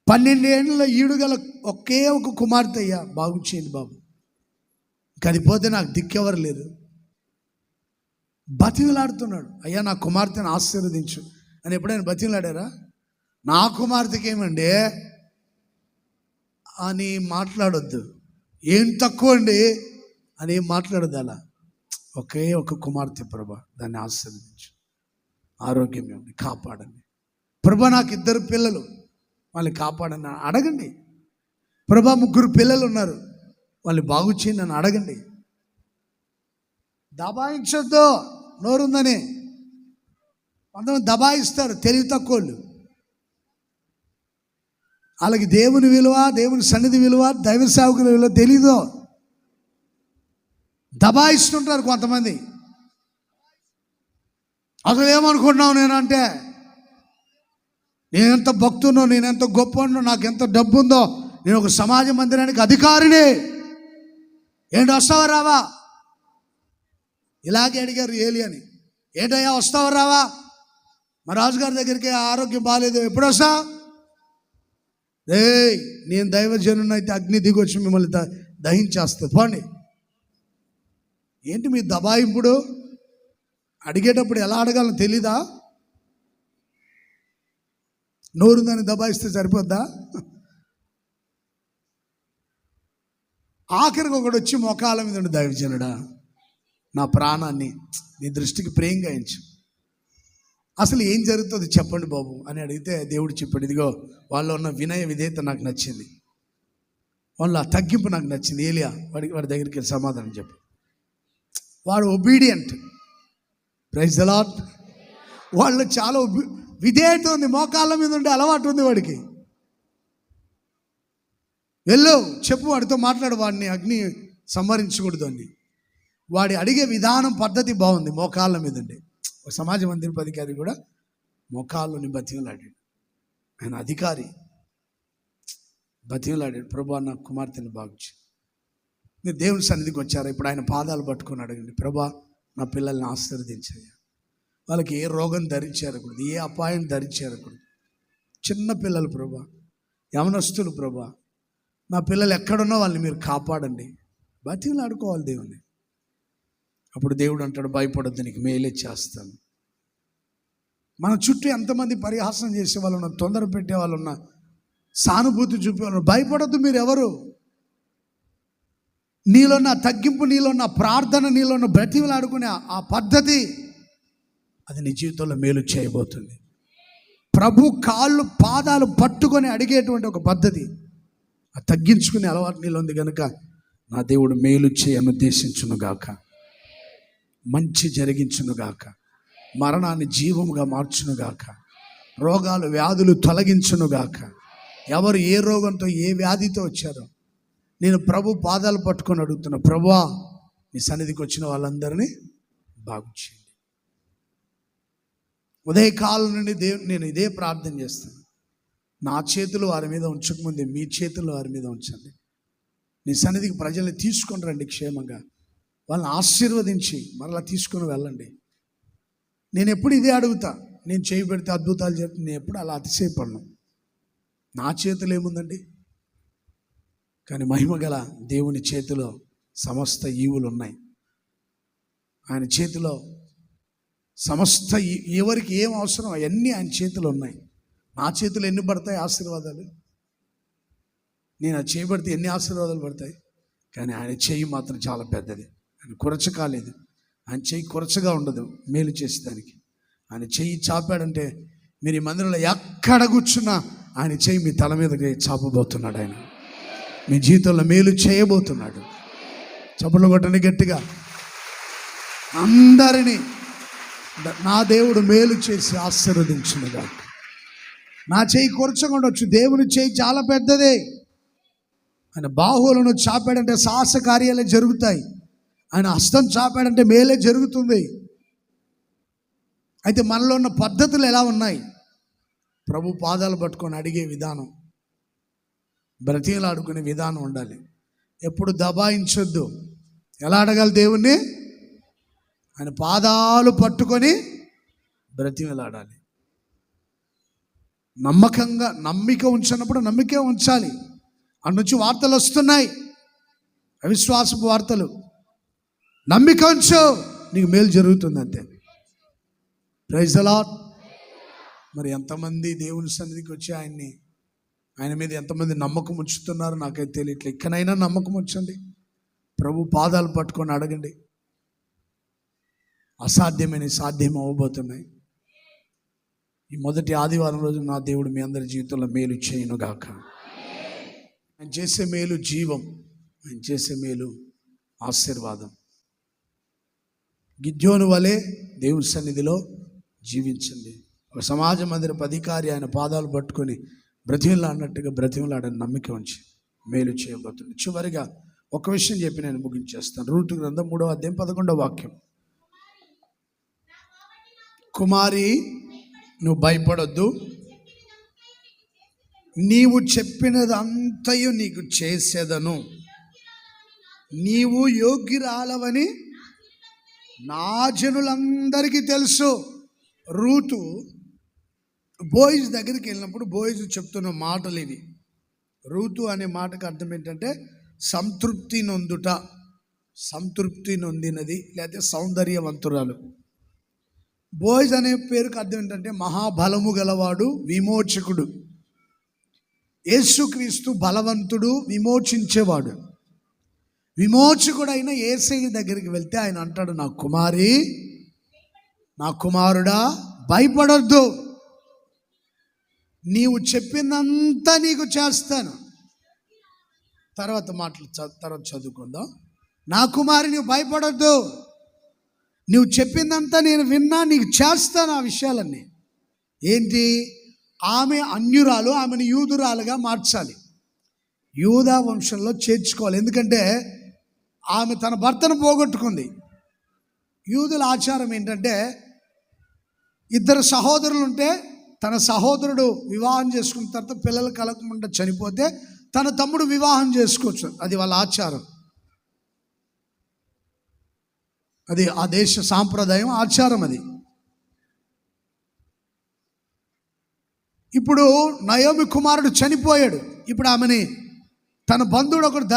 12 ఏళ్ళ ఈడుగల ఒకే ఒక కుమార్తె, అయ్యా బాగు చేయండి బాబు, కనిపోతే నాకు దిక్కెవరు లేదు. బతిమిలాడుతున్నాడు, అయ్యా నా కుమార్తెను ఆశీర్వదించు అని. ఎప్పుడైనా బతిమిలాడారా? నా కుమార్తెకి ఏమండి అని మాట్లాడొద్దు, ఏం తక్కువ అండి అని మాట్లాడద్దు. అలా ఒకే ఒక కుమార్తె ప్రభా, దాన్ని ఆశీర్వదించు, ఆరోగ్యం ఇవ్వండి, కాపాడండి ప్రభా. నాకు 2 పిల్లలు, వాళ్ళని కాపాడని అడగండి. ప్రభా 3 పిల్లలు ఉన్నారు, వాళ్ళని బాగు చేయండి అని అడగండి. దబాయించొద్దు, నోరుందని. కొంతమంది దబాయిస్తారు, తెలివి తక్కువళ్ళు. వాళ్ళకి దేవుని విలువ, దేవుని సన్నిధి విలువ, దైవ సేవకుల విలువ తెలీదు. దబాయిస్తుంటారు కొంతమంది. అసలు ఏమనుకుంటున్నావు నేనంటే, నేనెంత భక్తునో, నేనెంత గొప్పనో, నాకు ఎంత డబ్బు ఉందో, నేను ఒక సమాజ మందిరానికి అధికారిని, ఏంటి వస్తావా రావా? ఇలాగే అడిగారు ఏలియాని, ఏంటయ్యా వస్తావా రావా? మా రాజుగారి దగ్గరికి ఆరోగ్యం బాగాలేదు, ఎప్పుడు వస్తా? నేను దైవజనుని అయితే అగ్ని దిగొచ్చి మిమ్మల్ని దహించేస్తుంది, పోండి. ఏంటి మీ దబాయింపుడు? అడిగేటప్పుడు ఎలా అడగాలని తెలీదా? నోరుందని దబాయిస్తే సరిపోద్దా? ఆఖరికి ఒకడు వచ్చి మోకాళ్ళ మీద ఉండి, దైవజనుడా నా ప్రాణాన్ని నీ దృష్టికి ప్రేమగా ఎంచు, అసలు ఏం జరుగుతుంది చెప్పండి బాబు అని అడిగితే దేవుడు చెప్పాడు, ఇదిగో వాళ్ళు ఉన్న వినయ విధేయత నాకు నచ్చింది, వాళ్ళు ఆ తగ్గింపు నాకు నచ్చింది. ఏలియా వాడి దగ్గరికి వెళ్ళి సమాధానం చెప్పు. వాడు ఒబీడియంట్. Praise the lord. వాళ్ళు చాలా విధేయత ఉంది, మోకాళ్ళ మీద ఉండే అలవాటు ఉంది వాడికి. వెళ్ళు చెప్పు, వాడితో మాట్లాడు, వాడిని అగ్ని సంహరించకూడదు అని. వాడి అడిగే విధానం, పద్ధతి బాగుంది. మోకాళ్ళ మీద ఉండే ఒక సమాజ మందిరపు అధికారి కూడా మోకాళ్ళని బతిమలాడాడు. ఆయన అధికారి బతిమలాడాడు, ప్రభా నా కుమార్తెను బాగుంచి. మీరు దేవుని సన్నిధికి వచ్చారా? ఇప్పుడు ఆయన పాదాలు పట్టుకొని అడగండి, ప్రభా నా పిల్లల్ని ఆశీర్వదించయ్యా, వాళ్ళకి ఏ రోగం ధరించేరకూడదు, ఏ అపాయం ధరించేరకూడదు. చిన్న పిల్లలు ప్రభా, యవనస్తులు ప్రభా, నా పిల్లలు ఎక్కడున్నా వాళ్ళని మీరు కాపాడండి. బతిమలు ఆడుకోవాలి దేవుని. అప్పుడు దేవుడు అంటాడు, భయపడొద్దు, నీకు మేలే చేస్తాను. మన చుట్టూ ఎంతమంది పరిహాసం చేసే వాళ్ళు ఉన్నా, తొందర పెట్టే వాళ్ళు ఉన్నా, సానుభూతి చూపే వాళ్ళు, భయపడొద్దు. మీరు ఎవరు? నీలో ఉన్న తగ్గింపు, నీలో ఉన్న ప్రార్థన, నీలో ఉన్న బ్రతిమలు ఆడుకునే ఆ పద్ధతి, అది నీ జీవితంలో మేలు చేయబోతుంది. ప్రభు కాళ్ళు పాదాలు పట్టుకొని అడిగేటువంటి ఒక పద్ధతి, ఆ తగ్గించుకునే అలవాటు నీలో ఉంది కనుక నా దేవుడు మేలు చేయను ఉద్దేశించునుగాక, మంచి జరిగించునుగాక, మరణాన్ని జీవముగా మార్చునుగాక, రోగాలు వ్యాధులు తొలగించునుగాక. ఎవరు ఏ రోగంతో ఏ వ్యాధితో వచ్చారో నేను ప్రభు పాదాలు పట్టుకొని అడుగుతున్నా, ప్రభువా నీ సన్నిధికి వచ్చిన వాళ్ళందరినీ బాగు చేయండి. ఉదయకాలం నుండి నేను ఇదే ప్రార్థన చేస్తాను. నా చేతులు వారి మీద ఉంచకముందే మీ చేతులు వారి మీద ఉంచండి. నీ సన్నిధికి ప్రజల్ని తీసుకొని రండి, క్షేమంగా వాళ్ళని ఆశీర్వదించి మరలా తీసుకొని వెళ్ళండి. నేను ఎప్పుడు ఇదే అడుగుతా, నేను చేయి పెడితే అద్భుతాలు చెప్తే నేను ఎప్పుడు అలా అతిశయపడను. నా చేతులు ఏముందండి? కానీ మహిమగల దేవుని చేతిలో సమస్త ఈవులు ఉన్నాయి. ఆయన చేతిలో సమస్త ఎవరికి ఏం అవసరం అవన్నీ ఆయన చేతిలో ఉన్నాయి. నా చేతులు ఎన్ని పడతాయి ఆశీర్వాదాలు? నేను అది చేయబడితే ఎన్ని ఆశీర్వాదాలు పడతాయి? కానీ ఆయన చేయి మాత్రం చాలా పెద్దది. ఆయన కొరచ కాలేదు. ఆయన చెయ్యి కొరచగా ఉండదు మేలు చేసేదానికి. ఆయన చెయ్యి చాపాడంటే మీరు ఈ మందిరంలో ఎక్కడ కూర్చున్నా ఆయన చెయ్యి మీ తల మీదకి చాపబోతున్నాడు. ఆయన మీ జీవితంలో మేలు చేయబోతున్నాడు. చప్పట్లు కొట్టండి గట్టిగా. అందరినీ నా దేవుడు మేలు చేసి ఆశీర్వదించునుగా. నా చెయ్యి కొరచగా ఉండొచ్చు, దేవుని చెయ్యి చాలా పెద్దదే. ఆయన బాహువులను చాపాడంటే సాహస కార్యాలే జరుగుతాయి. ఆయన హస్తం చాపాడంటే మేలే జరుగుతుంది. అయితే మనలో ఉన్న పద్ధతులు ఎలా ఉన్నాయి? ప్రభు పాదాలు పట్టుకొని అడిగే విధానం, బ్రతిమలాడుకునే విధానం ఉండాలి. ఎప్పుడు దబాయించొద్దు. ఎలా అడగాలి దేవుణ్ణి? ఆయన పాదాలు పట్టుకొని బ్రతిమలాడాలి. నమ్మిక ఉంచినప్పుడు నమ్మికే ఉంచాలి. అటు నుంచి వార్తలు వస్తున్నాయి, అవిశ్వాసపు వార్తలు. నమ్మిక ఉంచు, నీకు మేలు జరుగుతుంది అంతే. Praise the lord. మరి ఎంతమంది దేవుని సన్నిధికి వచ్చి ఆయన మీద ఎంతమంది నమ్మకం ఉంచుతున్నారు నాకైతే తెలియట్లేదు. ఇక్కడైనా నమ్మకం ఉంచండి, ప్రభు పాదాలు పట్టుకొని అడగండి. అసాధ్యమైన సాధ్యం అవ్వబోతున్నాయి. ఈ మొదటి ఆదివారం రోజు నా దేవుడు మీ అందరి జీవితంలో మేలు చేయనుగాక. ఆయన చేసే మేలు జీవం, ఆయన చేసే మేలు ఆశీర్వాదం. గిద్యోను వలె దేవుని సన్నిధిలో జీవించండి. ఒక సమాజ మందిరపు అధికారి ఆయన పాదాలు పట్టుకొని బ్రతిమలాడినట్టుగా బ్రతిమలాడని నమ్మిక ఉంచి మేలు చేయబోతుంది. చివరిగా ఒక విషయం చెప్పి నేను ముగించేస్తాను. రూతు గ్రంథం 3వ అధ్యాయం 11వ వాక్యం. కుమారి, నువ్వు భయపడొద్దు, నీవు చెప్పినదంతయు నీకు చేసేదను, నీవు యోగ్యురాలవని నా జనులందరికీ తెలుసు. రూతు బోయిజ్ దగ్గరికి వెళ్ళినప్పుడు బోయిజ్ చెప్తున్న మాటలు ఇవి. రూతు అనే మాటకు అర్థం ఏంటంటే సంతృప్తి నొందుట, సంతృప్తి నొందినది, లేకపోతే సౌందర్యవంతురాలు. బోయిజ్ అనే పేరుకు అర్థం ఏంటంటే మహాబలము గలవాడు, విమోచకుడు. యేసుక్రీస్తు బలవంతుడు, విమోచించేవాడు. విమోచకుడైన యేసయ్య దగ్గరికి వెళ్తే ఆయన అంటాడు, నా కుమారి, నా కుమారుడా, భయపడొద్దు, నీవు చెప్పిందంతా నీకు చేస్తాను. తర్వాత చదువుకుందాం. నా కుమారి, నువ్వు భయపడొద్దు, నువ్వు చెప్పిందంతా నేను విన్నా, నీకు చేస్తాను ఆ విషయాలన్నీ. ఏంటి? ఆమె అన్యురాలు, ఆమెను యూదురాలుగా మార్చాలి, యూదా వంశంలో చేర్చుకోవాలి. ఎందుకంటే ఆమె తన భర్తను పోగొట్టుకుంది. యూదుల ఆచారం ఏంటంటే ఇద్దరు సహోదరులు ఉంటే తన సహోదరుడు వివాహం చేసుకున్న తర్వాత పిల్లలు కలగకుండా చనిపోతే తన తమ్ముడు వివాహం చేసుకోవచ్చు. అది వాళ్ళ ఆచారం, అది ఆ దేశ సాంప్రదాయం, ఆచారం అది. ఇప్పుడు నయోమి కుమారుడు చనిపోయాడు. ఇప్పుడు ఆమెని తన బంధువుడు ఒకడు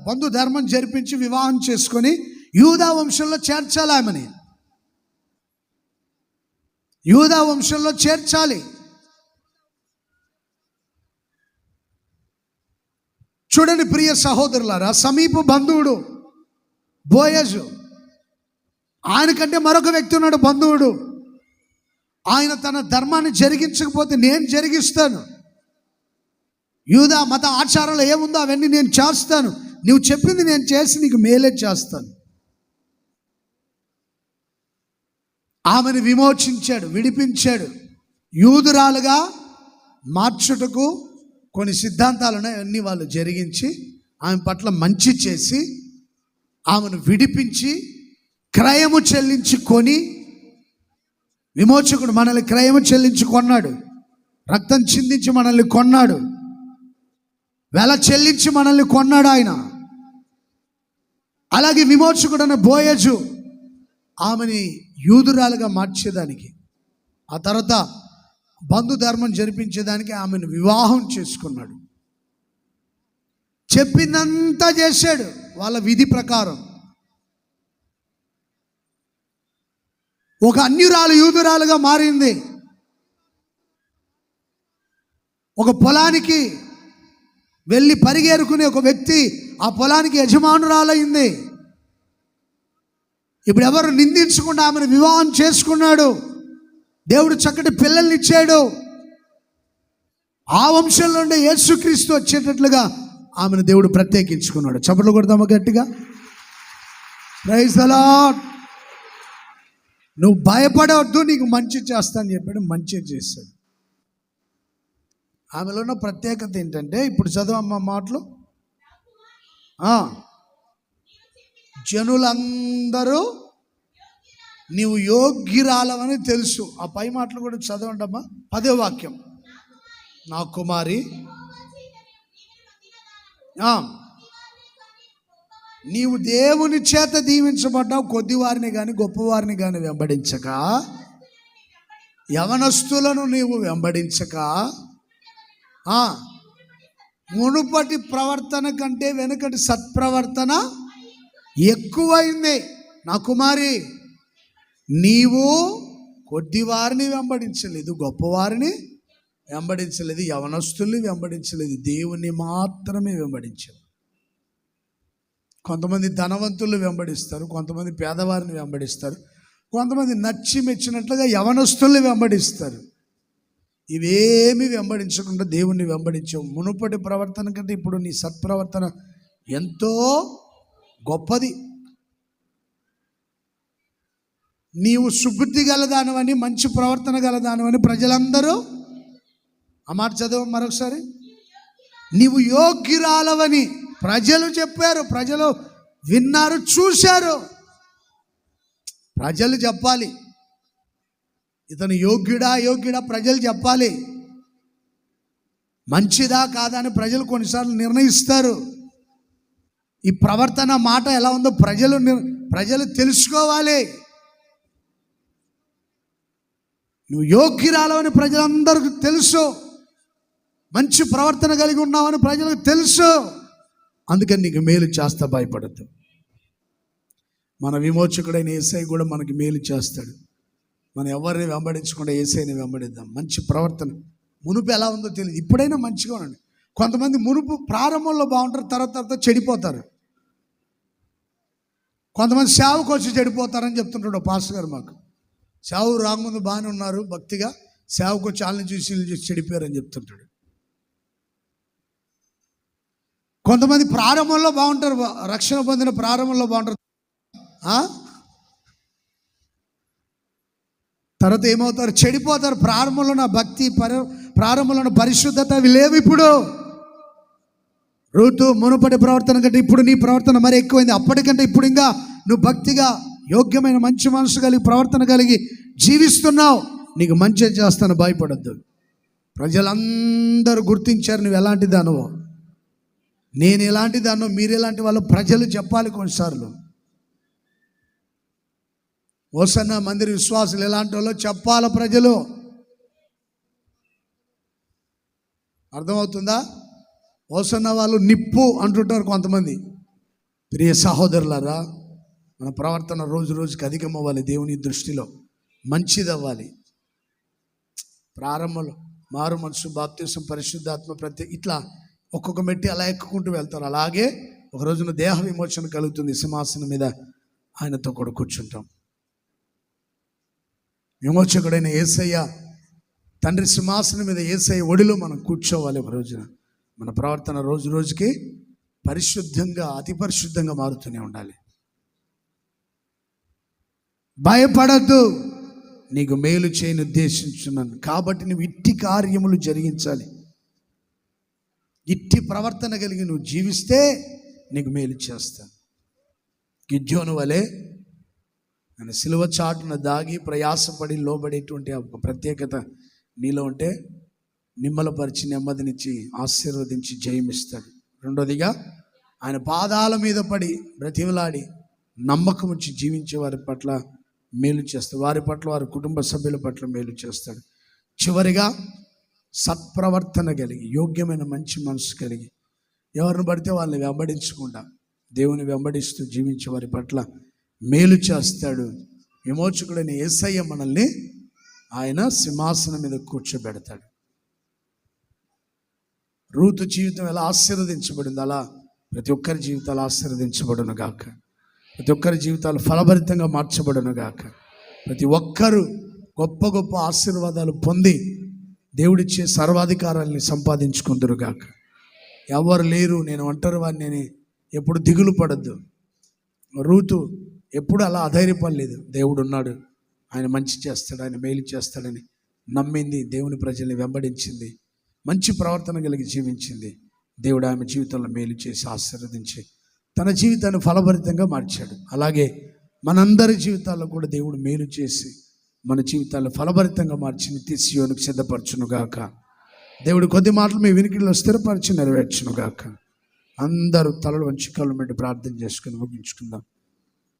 బంధు ధర్మం జరిపించి వివాహం చేసుకొని యూదా వంశంలో చేర్చాలి. ఆమెని యూదా వంశంలో చేర్చాలి. చూడండి ప్రియ సహోదరులారా, సమీప బంధువుడు బోయజు, ఆయనకంటే మరొక వ్యక్తి ఉన్నాడు బంధువుడు. ఆయన తన ధర్మాన్ని జరిగించకపోతే నేను జరిగిస్తాను, యూదా మత ఆచారంలో ఏముందో అవన్నీ నేను చేస్తాను, నువ్వు చెప్పింది నేను చేసి నీకు మేలే చేస్తాను. ఆమెను విమోచించాడు, విడిపించాడు. యూదురాలుగా మార్చుటకు కొన్ని సిద్ధాంతాలు ఉన్నాయి, అన్నీ వాళ్ళు జరిగించి ఆమె పట్ల మంచి చేసి ఆమెను విడిపించి క్రయము చెల్లించి కొని, విమోచకుడు మనల్ని క్రయము చెల్లించి కొన్నాడు, రక్తం చిందించి మనల్ని కొన్నాడు, వెల చెల్లించి మనల్ని కొన్నాడు ఆయన. అలాగే విమోచకుడు అనే బోయజు ఆమెని యూదురాలుగా మార్చేదానికి, ఆ తర్వాత బంధు ధర్మం జరిపించేదానికి ఆమెను వివాహం చేసుకున్నాడు. చెప్పిందంతా చేశాడు వాళ్ళ విధి ప్రకారం. ఒక అన్యురాలు యూదురాలుగా మారింది. ఒక పొలానికి వెళ్ళి పరిగెరుకునే ఒక వ్యక్తి ఆ పొలానికి యజమానురాలైంది. ఇప్పుడు ఎవరు నిందించకుండా ఆమెను వివాహం చేసుకున్నాడు. దేవుడు చక్కటి పిల్లల్ని ఇచ్చాడు. ఆ వంశంలో ఉండే యేసుక్రీస్తు వచ్చేటట్లుగా ఆమెను దేవుడు ప్రత్యేకించుకున్నాడు. చప్పట్లు కొడదామా గట్టిగా? Praise the lord. నువ్వు భయపడవద్దు, నీకు మంచి చేస్తానని చెప్పాడు, మంచి చేశాడు. ఆమెలో ఉన్న ప్రత్యేకత ఏంటంటే, ఇప్పుడు చదవమ్మ మాటలు. జనులందరూ నీవు యోగ్యురాలవని తెలుసు. ఆ పై మాటలు కూడా చదవండి అమ్మా. 10వ వాక్యం. నా కుమారి, నీవు దేవుని చేత దీవించబడ్డావు, కొద్దివారిని కానీ గొప్పవారిని కానీ వెంబడించక, యవనస్తులను నీవు వెంబడించక, మునుపటి ప్రవర్తన కంటే వెనుకటి సత్ప్రవర్తన ఎక్కువైంది. నా కుమారి, నీవు కొద్దివారిని వెంబడించలేదు, గొప్పవారిని వెంబడించలేదు, యవనస్తుల్ని వెంబడించలేదు, దేవుని మాత్రమే వెంబడించావు. కొంతమంది ధనవంతులు వెంబడిస్తారు, కొంతమంది పేదవారిని వెంబడిస్తారు, కొంతమంది నచ్చి మెచ్చినట్లుగా యవనస్తుల్ని వెంబడిస్తారు. ఇవేమి వెంబడించకుండా దేవుణ్ణి వెంబడించావు. మునుపటి ప్రవర్తన కంటే ఇప్పుడు నీ సత్ప్రవర్తన ఎంతో గొప్పది. నీవు సుబుద్ధి గలదానవని, మంచి ప్రవర్తన గలదానవని ప్రజలందరూ ఆ మాట చదువు మరొకసారి. నీవు యోగ్యురాలవని ప్రజలు చెప్పారు, ప్రజలు విన్నారు, చూశారు. ప్రజలు చెప్పాలి, ఇతను యోగ్యుడా యోగ్యుడా ప్రజలు చెప్పాలి. మంచిదా కాదా అని ప్రజలు కొన్నిసార్లు నిర్ణయిస్తారు. ఈ ప్రవర్తన మాట ఎలా ఉందో ప్రజలు తెలుసుకోవాలి. నువ్వు యోగ్యురాలవని ప్రజలందరికీ తెలుసు, మంచి ప్రవర్తన కలిగి ఉన్నావని ప్రజలకు తెలుసు. అందుకని నీకు మేలు చేస్తా, భయపడద్దు. మన విమోచకుడైన యేసయ్య కూడా మనకి మేలు చేస్తాడు. మనం ఎవరిని వెంబడించకుండా యేసయ్యని వెంబడిద్దాం. మంచి ప్రవర్తన మునుపు ఎలా ఉందో తెలియదు, ఇప్పుడైనా మంచిగా ఉండండి. కొంతమంది మునుపు ప్రారంభంలో బాగుంటారు, తర్వాత చెడిపోతారు. కొంతమంది సేవకు వచ్చి చెడిపోతారని చెప్తుంటాడు పాస్టర్ గారు మాకు. సేవ రాకముందు బాగానే ఉన్నారు భక్తిగా, సేవకు వచ్చి వాళ్ళని చూసి వీళ్ళు చూసి చెడిపోయారని చెప్తుంటాడు. కొంతమంది ప్రారంభంలో బాగుంటారు, రక్షణ పొందిన ప్రారంభంలో బాగుంటారు, తర్వాత ఏమవుతారు, చెడిపోతారు. ప్రారంభంలో నా భక్తి ప్రారంభంలో నా పరిశుద్ధత అవి లేవు. ఇప్పుడు రూతు మునుపటి ప్రవర్తన కంటే ఇప్పుడు నీ ప్రవర్తన మరి ఎక్కువైంది. అప్పటికంటే ఇప్పుడు ఇంకా నువ్వు భక్తిగా యోగ్యమైన మంచి మనసు కలిగి ప్రవర్తన కలిగి జీవిస్తున్నావు. నీకు మంచి చేస్తాను, భయపడద్దు. ప్రజలందరూ గుర్తించారు నువ్వు ఎలాంటి దానవో, నేను ఎలాంటి దానో, మీరు ఎలాంటి వాళ్ళు ప్రజలు చెప్పాలి. కొన్నిసార్లు హోసన్న మందిర విశ్వాసులు ఎలాంటి వాళ్ళో చెప్పాలి ప్రజలు. అర్థమవుతుందా? హోసన్న వాళ్ళు నిప్పు అంటుంటారు కొంతమంది. ప్రియ సహోదరులారా, మన ప్రవర్తన రోజు రోజుకి అధికమవ్వాలి. దేవుని దృష్టిలో మంచిది అవ్వాలి. ప్రారంభంలో మారు మనసు, బాప్తిసం, పరిశుద్ధాత్మ, ఇట్లా ఒక్కొక్క మెట్టి అలా ఎక్కుకుంటూ వెళ్తారు. అలాగే ఒక రోజున దేహ విమోచన కలుగుతుంది. సింహాసనం మీద ఆయనతో కూడా కూర్చుంటాం. విమోచకుడైన యేసయ్య తండ్రి సింహాసనం మీద యేసయ్య ఒడిలో మనం కూర్చోవాలి. ఒక రోజున మన ప్రవర్తన రోజు రోజుకి పరిశుద్ధంగా, అతి పరిశుద్ధంగా మారుతూనే ఉండాలి. భయపడద్దు, నీకు మేలు చేయని ఉద్దేశించున్నాను కాబట్టి నువ్వు ఇట్టి కార్యములు జరిగించాలి. ఇట్టి ప్రవర్తన కలిగి నువ్వు జీవిస్తే నీకు మేలు చేస్తాను. గిద్యోను వలె ఆయన సిలువ చాటున దాగి ప్రయాసపడి లోబడేటువంటి ఒక ప్రత్యేకత నీలో ఉంటే నిమ్మలపరిచి, నెమ్మదినిచ్చి, ఆశీర్వదించి జయమిస్తాడు. రెండోదిగా ఆయన పాదాల మీద పడి బ్రతిమలాడి నమ్మకం ఉంచి జీవించే వారి పట్ల మేలు చేస్తాడు. వారి పట్ల, వారి కుటుంబ సభ్యుల పట్ల మేలు చేస్తాడు. చివరిగా సత్ప్రవర్తన కలిగి, యోగ్యమైన మంచి మనసు కలిగి, ఎవరిని పడితే వాళ్ళని వెంబడించకుండా దేవుని వెంబడిస్తూ జీవించే వారి పట్ల మేలు చేస్తాడు. విమోచకుడైన యేసయ్య మనల్ని ఆయన సింహాసనం మీద కూర్చోబెడతాడు. రూతు జీవితం ఎలా ఆశీర్వదించబడింది, అలా ప్రతి ఒక్కరి జీవితాలు ఆశీర్వదించబడును గాక. ప్రతి ఒక్కరి జీవితాలు ఫలభరితంగా మార్చబడును గాక. ప్రతి ఒక్కరూ గొప్ప గొప్ప ఆశీర్వాదాలు పొంది దేవుడిచ్చే సర్వాధికారాన్ని సంపాదించుకుందరు గాక. ఎవరు లేరు, నేను ఒంటరి వాడిని అని ఎప్పుడు దిగులు పడద్దు. రూతు ఎప్పుడు అలా అధైర్యపడలేదు. దేవుడు ఉన్నాడు, ఆయన మంచి చేస్తాడు, ఆయన మేలు చేస్తాడని నమ్మింది. దేవుని ప్రజల్ని వెంబడించింది, మంచి ప్రవర్తన కలిగి జీవించింది. దేవుడు ఆమె జీవితంలో మేలు చేసి ఆశీర్వదించి తన జీవితాన్ని ఫలభరితంగా మార్చాడు. అలాగే మనందరి జీవితాల్లో కూడా దేవుడు మేలు చేసి మన జీవితాల్లో ఫలభరితంగా మార్చి నిత్య సియోనుకు సిద్ధపరచునుగాక. దేవుడు కొద్ది మాటలు మీ వినికిడిలో స్థిరపరిచి నెరవేర్చునుగాక. అందరూ తలలు వంచి కళ్ళు పెట్టి ప్రార్థన చేసుకుని ముగించుకుందాం.